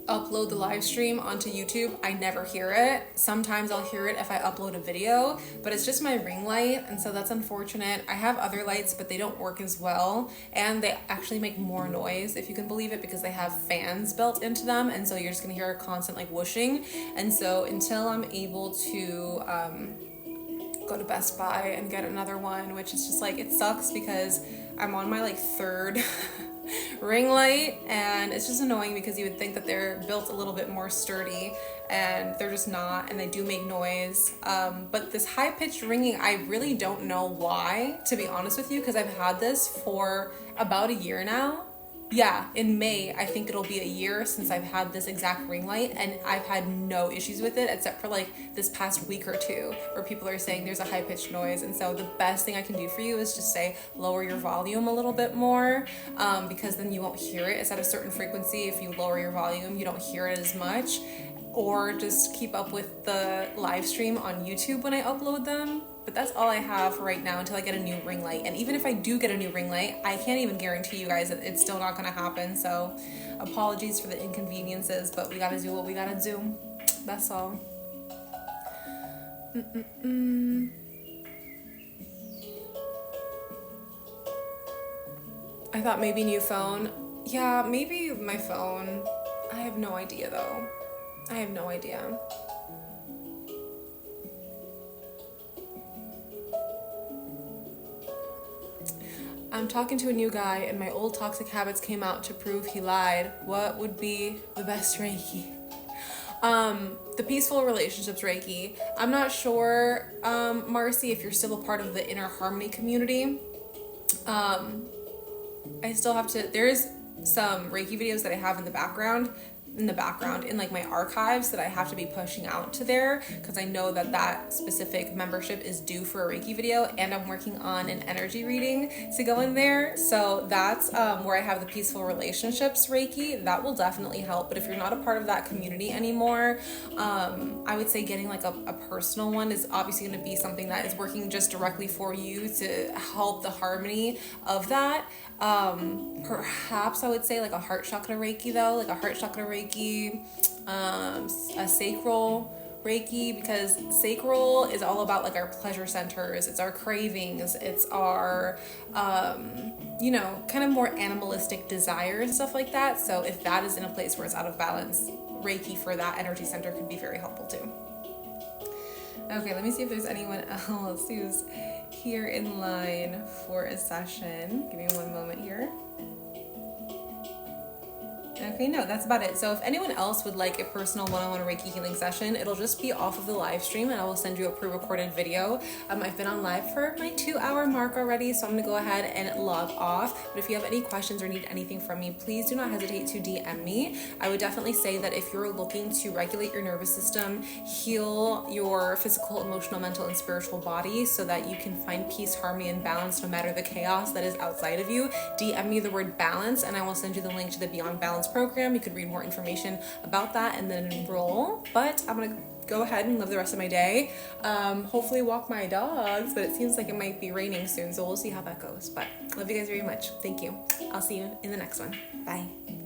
upload the live stream onto YouTube, I never hear it. Sometimes I'll hear it if I upload a video, but it's just my ring light, and so that's unfortunate. I have other lights, but they don't work as well, and they actually make more noise, if you can believe it, because they have fans built into them, and so you're just gonna hear a constant like whooshing. And so until I'm able to go to Best Buy and get another one, which is just like, it sucks because I'm on my like third ring light, and it's just annoying because you would think that they're built a little bit more sturdy, and they're just not, and they do make noise. But this high-pitched ringing, I really don't know why, to be honest with you, because I've had this for about a year now. Yeah, in May, I think it'll be a year since I've had this exact ring light, and I've had no issues with it except for like this past week or two where people are saying there's a high-pitched noise. And so the best thing I can do for you is just say lower your volume a little bit more, because then you won't hear it. It's at a certain frequency. If you lower your volume, you don't hear it as much. Or just keep up with the live stream on YouTube when I upload them. But that's all I have right now until I get a new ring light. And even if I do get a new ring light, I can't even guarantee you guys that it's still not gonna happen. So apologies for the inconveniences, but we gotta do what we gotta do. That's all. I thought maybe new phone. Yeah, maybe my phone. I have no idea though. I have no idea. I'm talking to a new guy and my old toxic habits came out to prove he lied. What would be the best Reiki? The peaceful relationships Reiki. I'm not sure, Marcy, if you're still a part of the inner harmony community. I still have to, there's some Reiki videos that I have in the background in like my archives that I have to be pushing out to there, because I know that specific membership is due for a Reiki video, and I'm working on an energy reading to go in there. So that's where I have the peaceful relationships Reiki. That will definitely help. But if you're not a part of that community anymore, I would say getting like a personal one is obviously going to be something that is working just directly for you to help the harmony of that. Perhaps I would say like a heart chakra Reiki though, like a heart chakra Reiki, a sacral Reiki, because sacral is all about like our pleasure centers, it's our cravings, it's our, kind of more animalistic desires and stuff like that. So if that is in a place where it's out of balance, Reiki for that energy center could be very helpful too. Okay, let me see if there's anyone else who's here in line for a session. Give me one moment here. Okay, no, that's about it. So if anyone else would like a personal one-on-one Reiki healing session, it'll just be off of the live stream and I will send you a pre-recorded video. I've been on live for my 2-hour mark already, so I'm gonna go ahead and log off. But if you have any questions or need anything from me, please do not hesitate to DM me. I would definitely say that if you're looking to regulate your nervous system, heal your physical, emotional, mental, and spiritual body so that you can find peace, harmony, and balance no matter the chaos that is outside of you, DM me the word balance and I will send you the link to the Beyond Balance program. You could read more information about that and then enroll. But I'm gonna go ahead and live the rest of my day. Hopefully walk my dogs, but it seems like it might be raining soon, so we'll see how that goes. But love you guys very much. Thank you. I'll see you in the next one. Bye.